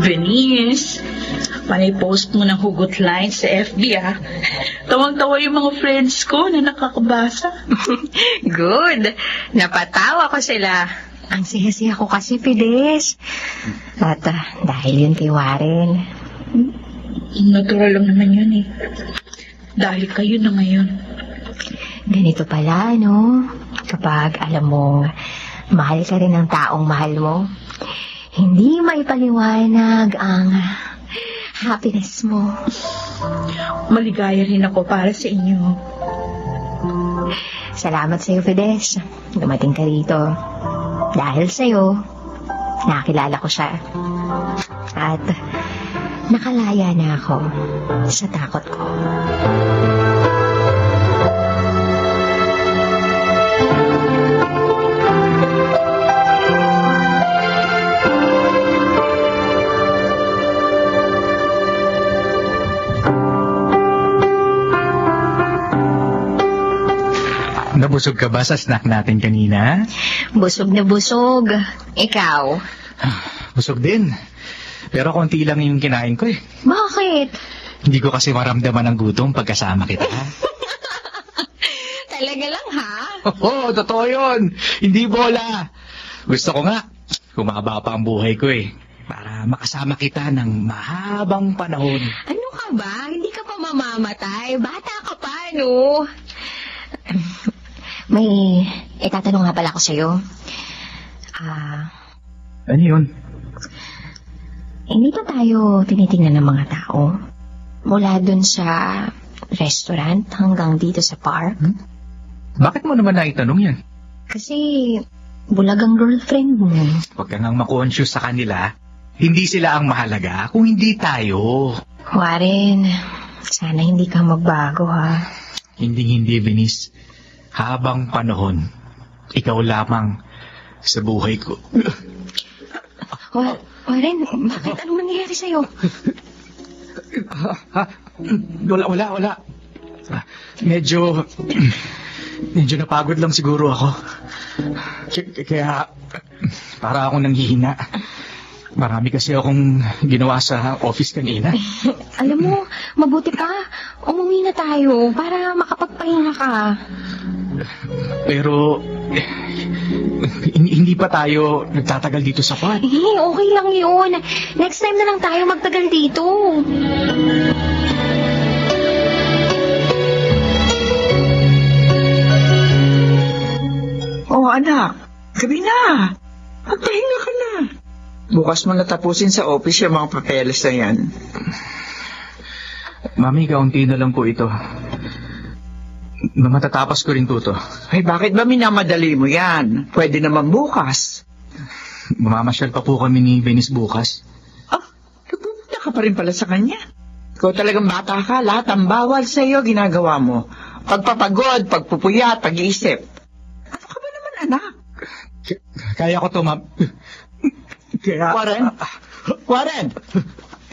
Venice, panay-post mo ng hugot lines sa FB, ah. Tawang-tawa yung mga friends ko na nakakabasa. Good. Napatawa ko sila. Ang siya-siya ko kasi, Fides. At dahil yun kay Warren. Natural lang naman yun, eh. Dahil kayo na ngayon. Ganito pala, no? Kapag alam mong mahal ka rin ng taong mahal mo, hindi maipaliwanag ang happiness mo. Maligaya rin ako para sa inyo. Salamat sa iyo, Fides. Dumating ka rito. Dahil sa iyo, nakilala ko siya. At nakalaya na ako sa takot ko. Nabusog ka ba sa snack natin kanina? Busog na busog. Ikaw? Busog din. Pero konti lang yung kinain ko eh. Bakit? Hindi ko kasi maramdaman ang gutom pagkasama kita. Talaga lang, ha? Oo, totoo yun. Hindi bola. Gusto ko nga, kumaba pa ang buhay ko eh. Para makasama kita ng mahabang panahon. Ano ka ba? Hindi ka pa mamamatay. Bata ka pa, no? May itatanong nga pala ako sa'yo. Ano yun? Hindi pa tayo tinitingnan ng mga tao? Mula dun sa restaurant hanggang dito sa park? Bakit mo naman naitanong yan? Kasi bulag ang girlfriend mo. Huwag kang ma-conscious sa kanila. Hindi sila ang mahalaga kung hindi tayo. Warren, sana hindi ka magbago, ha? Hindi, Venice. Habang panahon, ikaw lamang sa buhay ko. Warren, bakit? Anong nangyayari sa'yo? Wala. Medyo napagod lang siguro ako. Kaya, para akong nanghihina. Marami kasi akong ginawa sa office kanina. Alam mo, mabuti pa. Umuwi na tayo para makapagpahinga ka. Pero, hindi pa tayo nagtatagal dito sa park. Okay lang yun. Next time na lang tayo magtagal dito. Oh, anak. Gabi na. Magpahinga ka na. Bukas mo natapusin sa office yung mga papeles na yan. Mami, kaunti na lang po ito. Matatapos ko rin po ito. Ay, bakit ba minamadali mo yan? Pwede naman bukas. Mamamasyal pa po kami ni Venice bukas. Pupunta ka pa rin pala sa kanya. Ikaw talagang bata ka, lahat ang bawal sa iyo ginagawa mo. Pagpapagod, pagpupuyat, pag-iisip. Ano ka ba naman, anak? Kaya ko to, Ma'am. Warren?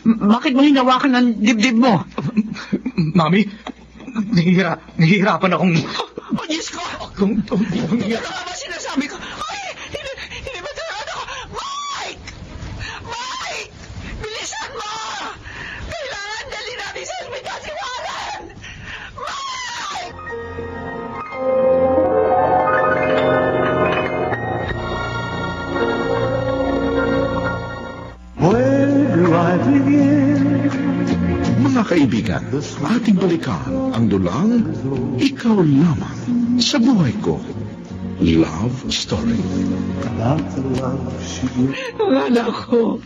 Bakit mo hinawakan ng dibdib mo? Mami, nahihirapan akong... Oh, Diyos ko! Kung Ano ba sinasabi ko? Ay! Hindi ba talaga ako? Mike! Mike! Bilisan mo! Kailangan dali natin sa ospital si Warren! Mike! Where do I begin? Mga kaibigan, ating balikan ang dulang Ikaw Lamang sa Buhay Ko. Love Story. About the love she brings. Ang anak ko.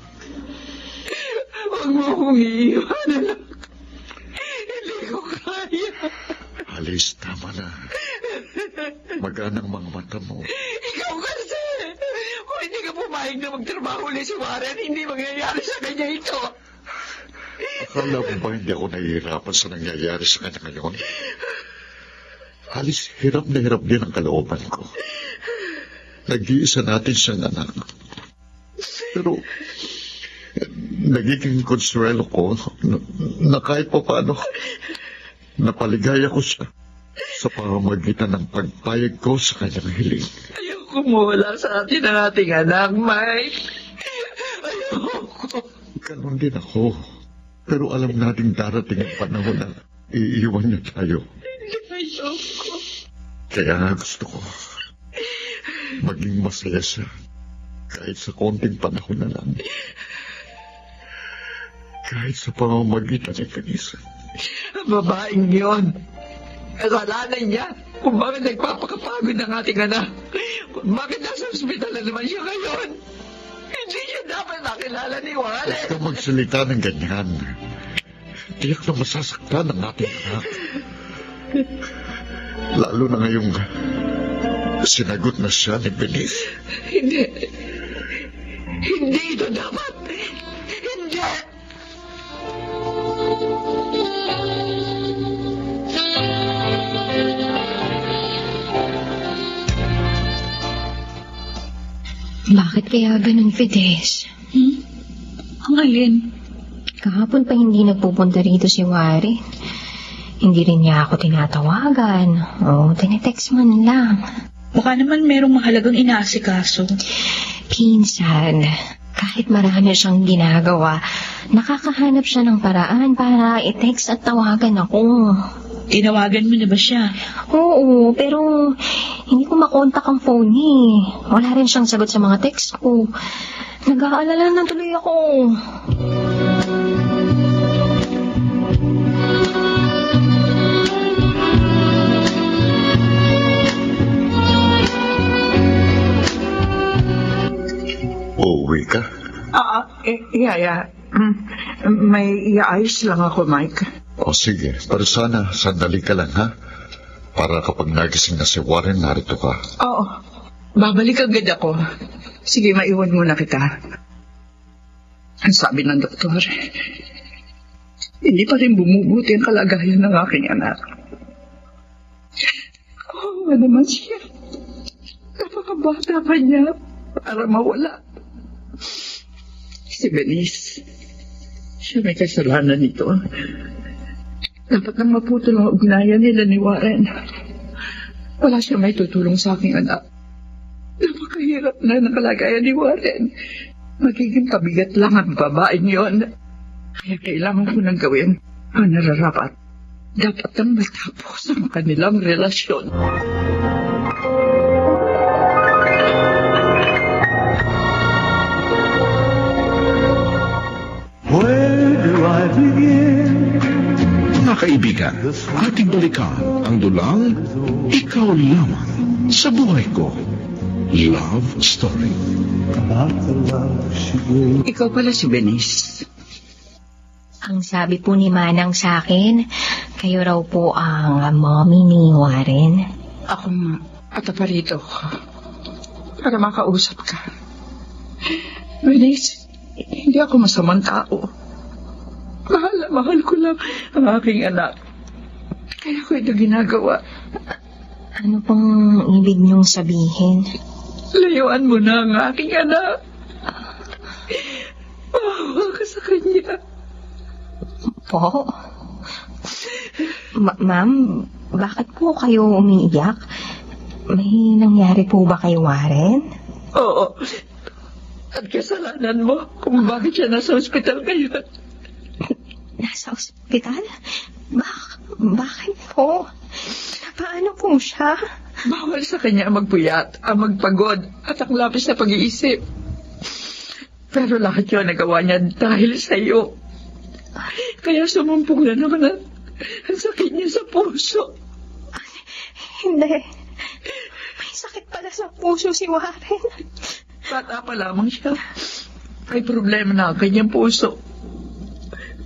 Huwag mo akong iiwan, anak. Hindi ko kaya. Alice, tama na. Magaan ang mga mata mo. Ikaw kasi. Kung hindi ka pumayag na magtrabaho ulit si Warren, hindi mangyayari sa kanya ito. Akala mo ba hindi ako nahihirapan sa nangyayari sa kanya ngayon? Alice, hirap na hirap din ang kalooban ko. Nag-iisa natin siyang anak. Pero, nagiging konsuelo ko na kahit pa paano, napaligaya ko siya sa pamamagitan ng pagpayag ko sa kanyang hiling. Ayoko mawala sa atin ang ating anak, Mike. Ayoko. Ganon din ako. Pero alam nating darating ang panahon na iiwan niya tayo. Ayoko. Kaya nga gusto ko maging masaya siya kahit sa konting panahon na lang. Kahit sa pamamagitan ng kanisa. Ang babaeng yun. Kasalanan niya kung bakit nagpapakapagod ng ating anak. Bakit nasa ospital na naman siya ngayon? Hindi niya dapat nakilala ni Warren. Huwag kang magsalita ng ganyan. Tiyak na masasaktan ang ating anak. Lalo na ngayong sinagot na siya ni Benice. Hindi. Hindi ito dapat. Hindi. Bakit kaya ganun, Fides? Ang alin? Kahapon pa hindi nagpupunta rito si Warren. Hindi rin niya ako tinatawagan. O, tinetext man lang. Baka naman merong mahalagang inaasikaso. Pinsan, kahit marami siyang ginagawa, nakakahanap siya ng paraan para i-text at tawagan ako. Tinawagan mo na ba siya? Oo, pero hindi ko makontak ang phone niya. Wala rin siyang sagot sa mga text ko. Nag-aalala na tuloy ako. Uuwi ka? Yeah. May iayos lang ako, Mike. O sige, pero sana sandali ka lang, ha? Para kapag nagising na si Warren, narito ka. Oo. Babalik agad ako. Sige, maiwan muna kita. Ang sabi ng doktor, hindi pa rin bumubuti ang kalagayan ng aking anak. Oo, naman siya. Napakabata pa niya para mawala. Si Benice, siya may kasalanan nito. Dapat nang maputol ang ugnayan nila ni Warren. Wala siya may tutulong sa aking anak. Napakahirap na ng kalagayan ni Warren. Magiging pabigat lang ang babaeng yon. Kaya kailangan ko nang gawin ang nararapat. Dapat nang matapos ang kanilang relasyon. Where do I begin? Mga kaibigan, ating balikan ang dulang Ikaw Lamang sa Buhay Ko. Love Story. About the love she brings. Ikaw pala si Benice. Ang sabi po ni Manang sa akin, kayo raw po ang mommy ni Warren. Ako nga, at aparito ko. Para makausap ka. Benice, hindi ako masamang tao. Mahal ko lang ang aking anak. Kaya ko ito ginagawa. Ano pong ibig niyong sabihin? Layuan mo na ang aking anak. Mahawa ka sa kanya. Po? Ma'am, bakit po kayo umiiyak? May nangyari po ba kay Warren? Oo. At kasalanan mo kung bakit siya nasa ospital ngayon. Nasa ospital? Bakit po? Paano po siya? Bawal sa kanya magpuyat, ang magpagod, at ang labis na pag-iisip. Pero lahat yun nagawa niya dahil sa iyo. Kaya sumumpong na naman ang sakit niya sa puso. Hindi. May sakit pala sa puso si Warren. Bata pa lamang siya. May problema na ang kanyang puso.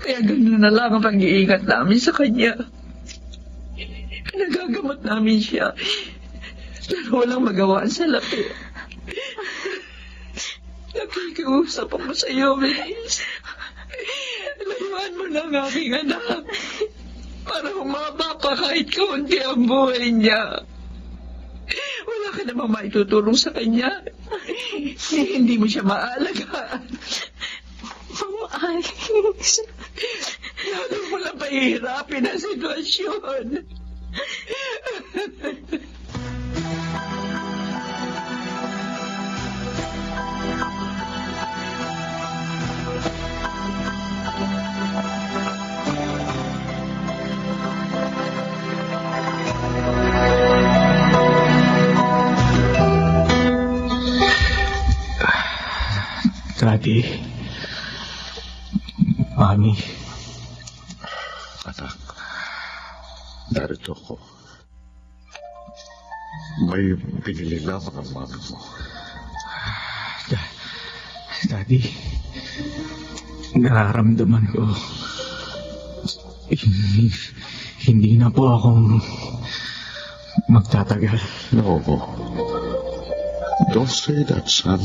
Kaya gano'n na lang ang pag-iingat namin sa kanya. Nagagamot namin siya. Pero walang magawaan sa lapi. Nakikiusap ako sa iyo, Miss. Laruan mo na ang aking anak. Para humaba pa kahit kaunti ang buhay niya. Wala ka namang maitutulong sa kanya. Hindi mo siya maalagaan. Ma'am Alice. Lalo mo lang pahihirapin ang sitwasyon. Daddy. Mami. Anak, narito ako. May binili lamang ang mami mo. Daddy, nararamdaman ko. Hindi na po akong magtatagal. No. Don't say that, son.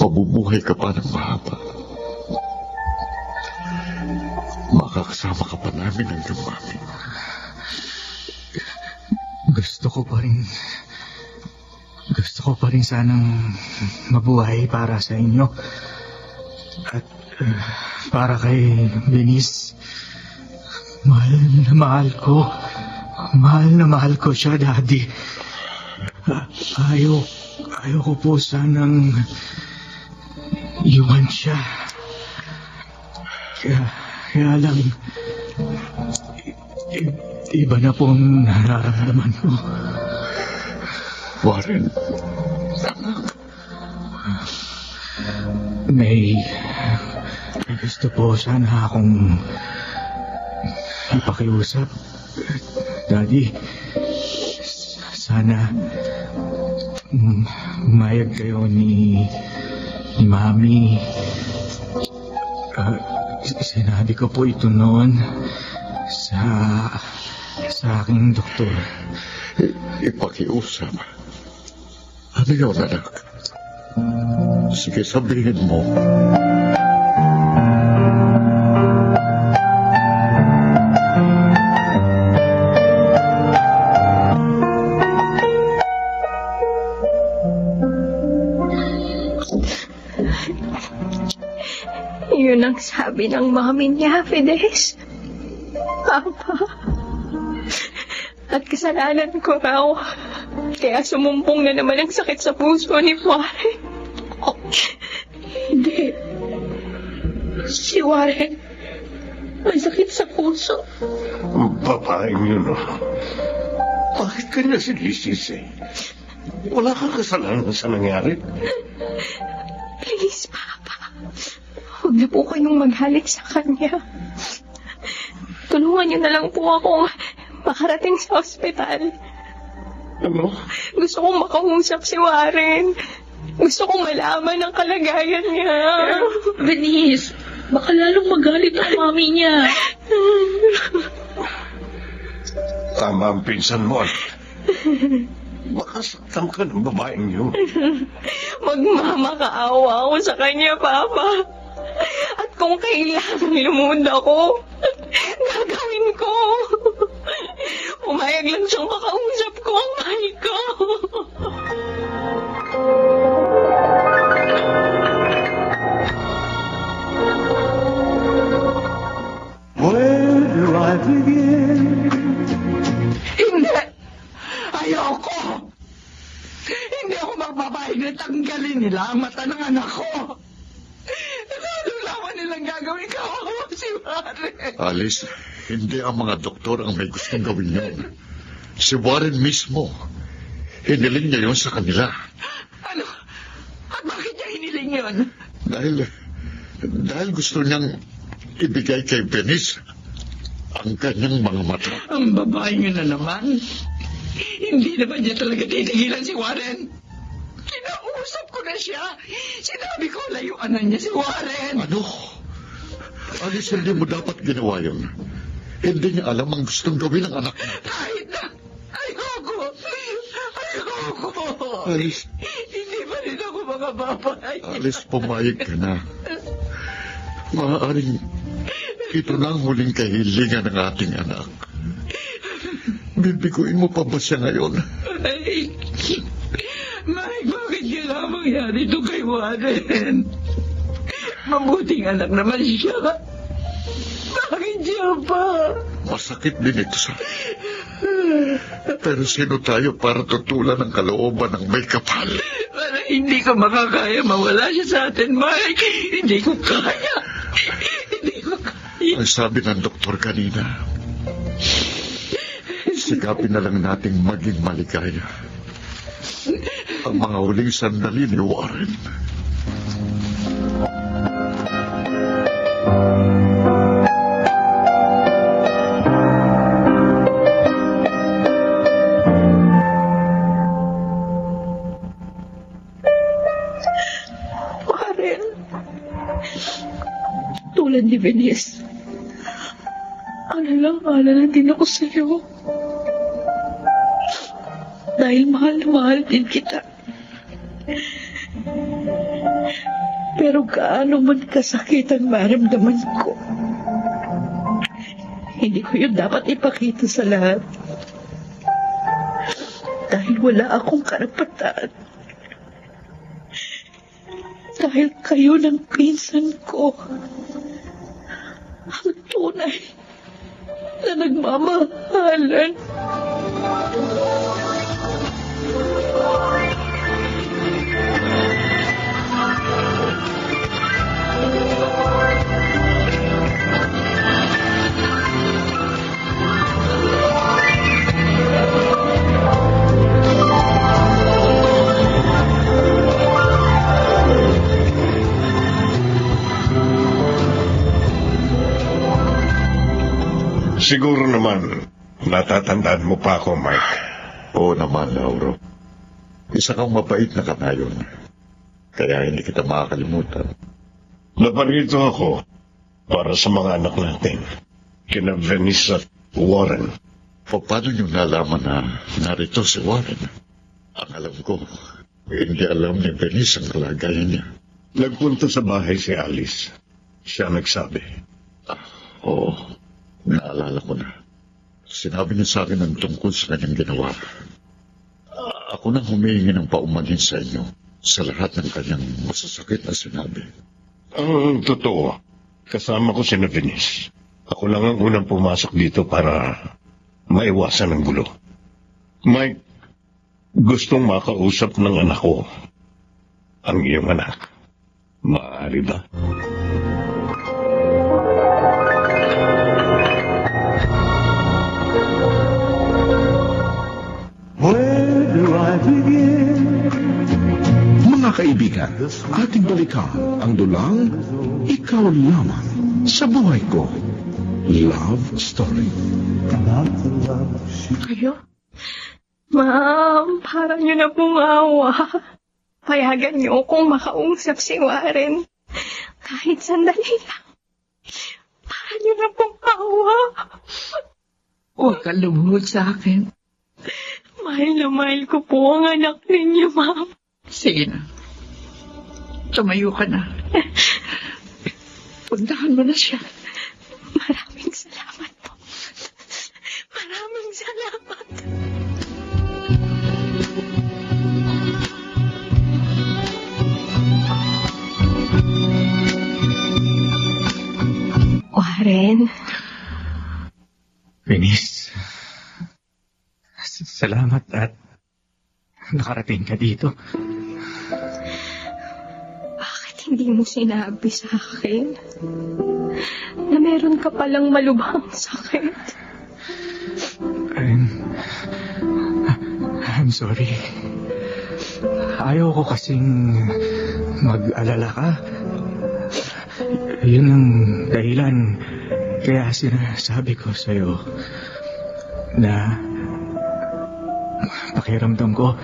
Mabubuhay ka pa ng mahaba. Makakasama ka pa namin hanggang mami. Gusto ko pa rin sanang mabuhay para sa inyo. At para kay Venice. Mahal na mahal ko siya, Daddy. Ayaw ko po sanang iwan siya. Kaya lang, iba na pong nararamdaman ko. Warren, anak. May gusto po sana akong ipakiusap. Daddy, sana umayag kayo ni Mami. Sinabi ko po ito noon sa aking doktor. Ipakiusap? Ano yun, anak? Sige, sabihin mo. Yun ang sabi ng mami niya, Fides. Papa. At kasalanan ko raw. Kaya sumumpong na naman ang sakit sa puso ni Warren. Oh, hindi. Si Warren, may sakit sa puso. Babaeng yun, oh. Bakit kanya sinisisi? Wala kang kasalanan sa nangyari. Please, Papa. Huwag na po kayong maghalik sa kanya. Tulungan niyo na lang po akong makarating sa ospital. Ano? Gusto kong makausap si Warren. Gusto kong malaman ang kalagayan niya. Venice, baka lalong magalit ang mami niya. Tama ang pinsan mo. Baka saktan ka ng babaeng yun. Magmamakaawa ako sa kanya, Papa. At kung kailangan lumund ako, gagawin ko. Umayag lang siyang makausap ko ang mahal ko. tanggalin nila ang mata ng anak ko. Ano naman nilang gagawin? Kawawa si Warren. Alice, hindi ang mga doktor ang may gustong gawin yun. Si Warren mismo. Hiniling niya yun sa kanila. Ano? At bakit niya hiniling yun? Dahil gusto niyang ibigay kay Venice ang kanyang mga mata. Ang babae niyo na naman. Hindi naman niya talaga titigilan si Warren. Kinausap ko na siya. Sinabi ko layuan na niya si Warren. Ano? Alice, hindi mo dapat ginawa yun. Hindi niya alam ang gustong gawin ng anak natin. Kahit na. Ayoko. Alice. Hindi pa rin ako makapapay. Alice, pumayag ka na. Maaaring ito na ang huling kahilingan ng ating anak. Bibiguin mo pa ba siya ngayon? Mike, bakit kailangan mangyari ito kay Warren? Mabuting anak naman siya. Bakit siya pa? Masakit din ito sa... Pero sino tayo para tutulan ng kalooban ng may kapal? Para hindi ko makakaya mawala siya sa atin, Mike. Hindi ko kaya. Ang sabi ng doktor kanina, sikapin na lang nating maging maligaya. Ang mga huling sandali ni Warren. Warren, tulad ni Venice, alala din ako sa'yo. Dahil mahal na mahal din kita. Pero gaano man kasakit ang maramdaman ko, hindi ko yun dapat ipakita sa lahat. Dahil wala akong karapatan. Dahil kayo ng pinsan ko, ang tunay na nagmamahalan. Siguro naman, natatandaan mo pa ako, Mike. Oo naman, Lauro. Isa kang mabait na kanayon. Kaya hindi kita makakalimutan. Naparito ako para sa mga anak natin. Kina Venice at Warren. Paano niyo nalaman na narito si Warren? Ang alam ko, hindi alam ni Venice ang kalagayan niya. Nagpunta sa bahay si Alice. Siya nagsabi. Oo, naalala ko na. Sinabi niya sa akin ang tungkol sa kanyang ginawa. Ako nang humihingi ng paumanhin sa inyo sa lahat ng kanyang masasakit na sinabi. Ang totoo, kasama ko si Venice. Ako lang ang unang pumasok dito para maiwasan ang gulo. Mike, gustong makausap ng anak ko. Ang iyong anak. Maaari ba? Where do I begin? Mga kaibigan, ating balikan ang dulang Ikaw Lamang sa Buhay Ko. Love Story. About the love she Kayo? Ma'am, parang nyo na pong awa. Payagan nyo kung makausap si Warren. Kahit sandali lang. Parang nyo na pong awa. Huwag ka lumuhod sa akin. Mahal na mahal ko po ang anak ninyo, ma'am. Sige na. Tumayo ka na. Puntahan mo na siya. Maraming salamat po. Maraming salamat. Warren. Venice, salamat at nakarating ka dito. Hindi mo sinabi sa akin na meron ka palang malubhang sakit. I'm sorry. Ayaw ko kasing mag-alala ka. Yun ang dahilan kaya sinasabi ko sa'yo na pakiramdam ko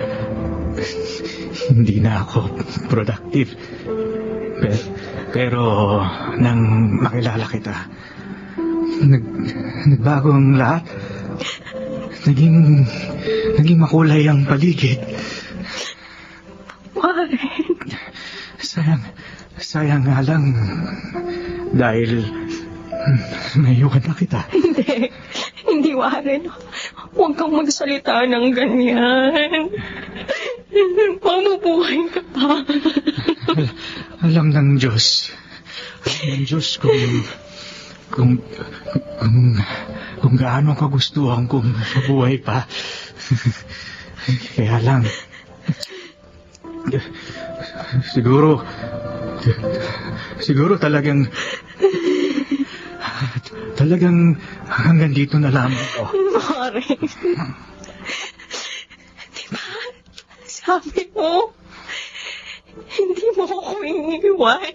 hindi na ako productive. Pero nang makilala kita, nagbago ang lahat. Naging makulay ang paligid. Warren. Sayang nga lang dahil naiwan na kita. Hindi Warren. Huwag kang magsalita ng ganyan. Mamubuhay ka pa. Alam ng Diyos kung gaano kagustuhan kong mabuhay pa. Kaya lang, siguro talagang hanggang dito na lamang ko. Warren. Diba? Sabi mo, hindi mo ako iniiwan.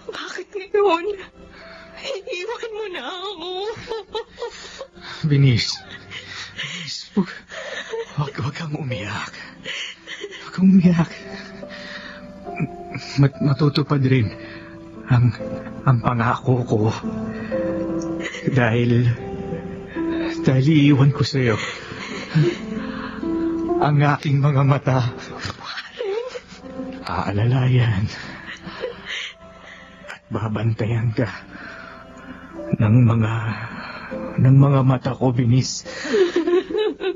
Bakit ngayon? Iiwan mo na ako. Binis, huwag kang umiyak. Huwag kang umiyak. Matutupad rin ang pangako ko. Dahil iiwan ko sa'yo ang aking mga mata. Aalalayan at babantayan ka ng mga mata ko, Binis.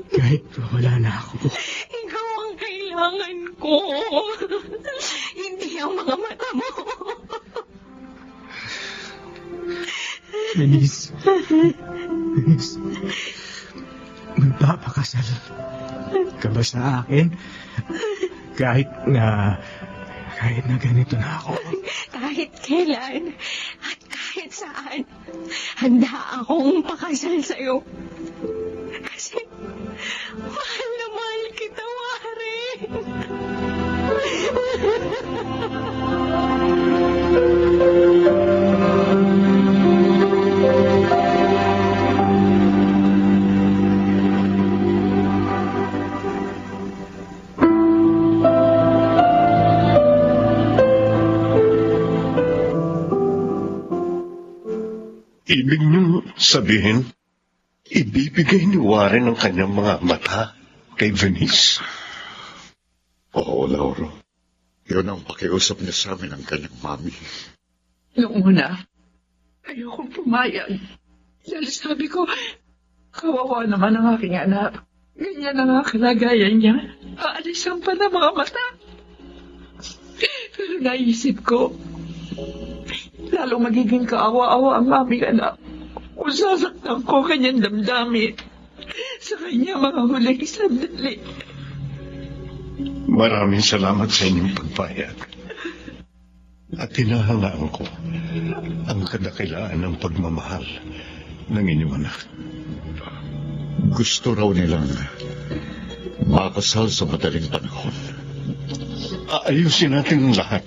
Kahit wala na ako. Ikaw ang kailangan ko. Hindi ang mga mata mo. Binis. Magpapakasal ka ba sa akin? Kahit na ganito na ako. Kahit kailan at kahit saan, handa akong pakasal sa'yo. Kasi mahal na mahal kita, Warren. Ibig niyong sabihin, ibibigay ni Warren ang kanyang mga mata kay Venice? Oo, Lauro. Yun ang pakiusap niya sa amin ng kanyang mami. Noong una, ayokong pumayag. Dahil sabi ko, kawawa naman ang aking anak. Ganyan ang kalagayan niya. Aalisan pa ng mga mata. Pero naisip ko, lalo magiging kaawa-awa ang aming anak kung sasaktan ko kanyang damdamin sa kanya mga huling sandali. Maraming salamat sa inyong pagpayag. At hinahangaan ko ang kadakilaan ng pagmamahal ng inyong anak. Gusto raw nilang makasal sa madaling panahon. Aayusin natin ang lahat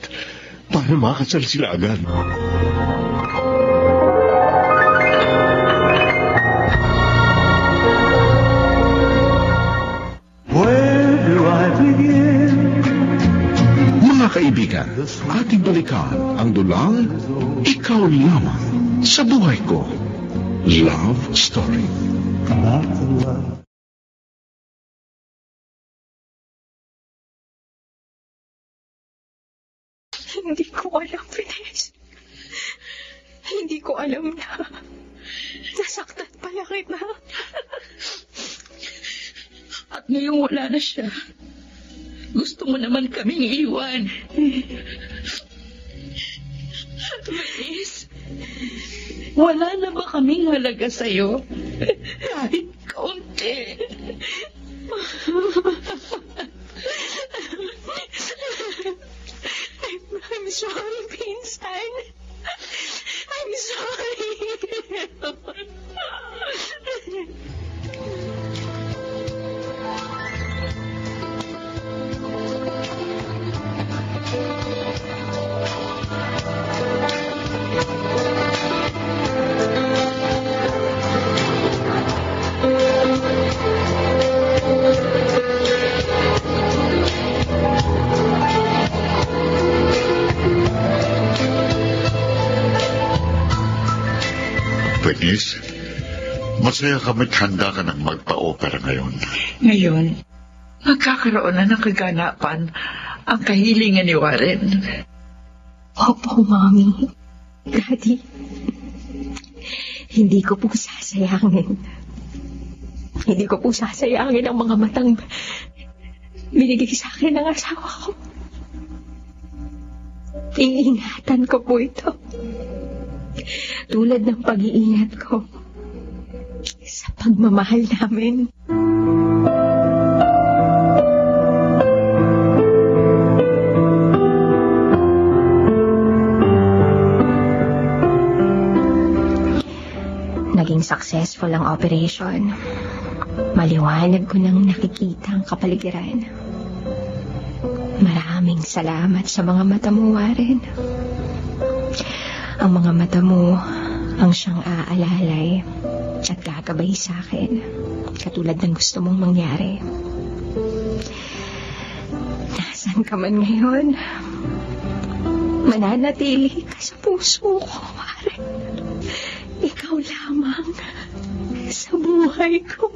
para makasal sila agad. Mga kaibigan, ating balikan ang dulang Ikaw Lamang sa Buhay Ko. Love Story. Hindi ko alam, Venice. Hindi ko alam na nasaktan pala kita. At ngayong wala na siya, gusto mo naman kaming iwan. Venice, wala na ba kaming halaga sa'yo? Kahit kaunti. Denise, masaya kami't handa ka nang magpa-opera ngayon. Ngayon, magkakaroon na ng kaganapan ang kahilingan ni Warren. Opo, Mami. Daddy, hindi ko po sasayangin. Hindi ko po sasayangin ang mga matang binigay sa akin ng asawa ko. Iingatan ko po ito. Tulad ng pag-iingat ko sa pagmamahal namin. Naging successful ang operation. Maliwanag ko nang nakikita ang kapaligiran. Maraming salamat sa mga mata mo, Warren. Ang mga mata mo ang siyang aalalay at gagabay sa akin, katulad ng gusto mong mangyari. Nasaan ka man ngayon, mananatili ka sa puso ko, Warren. Ikaw lamang sa buhay ko.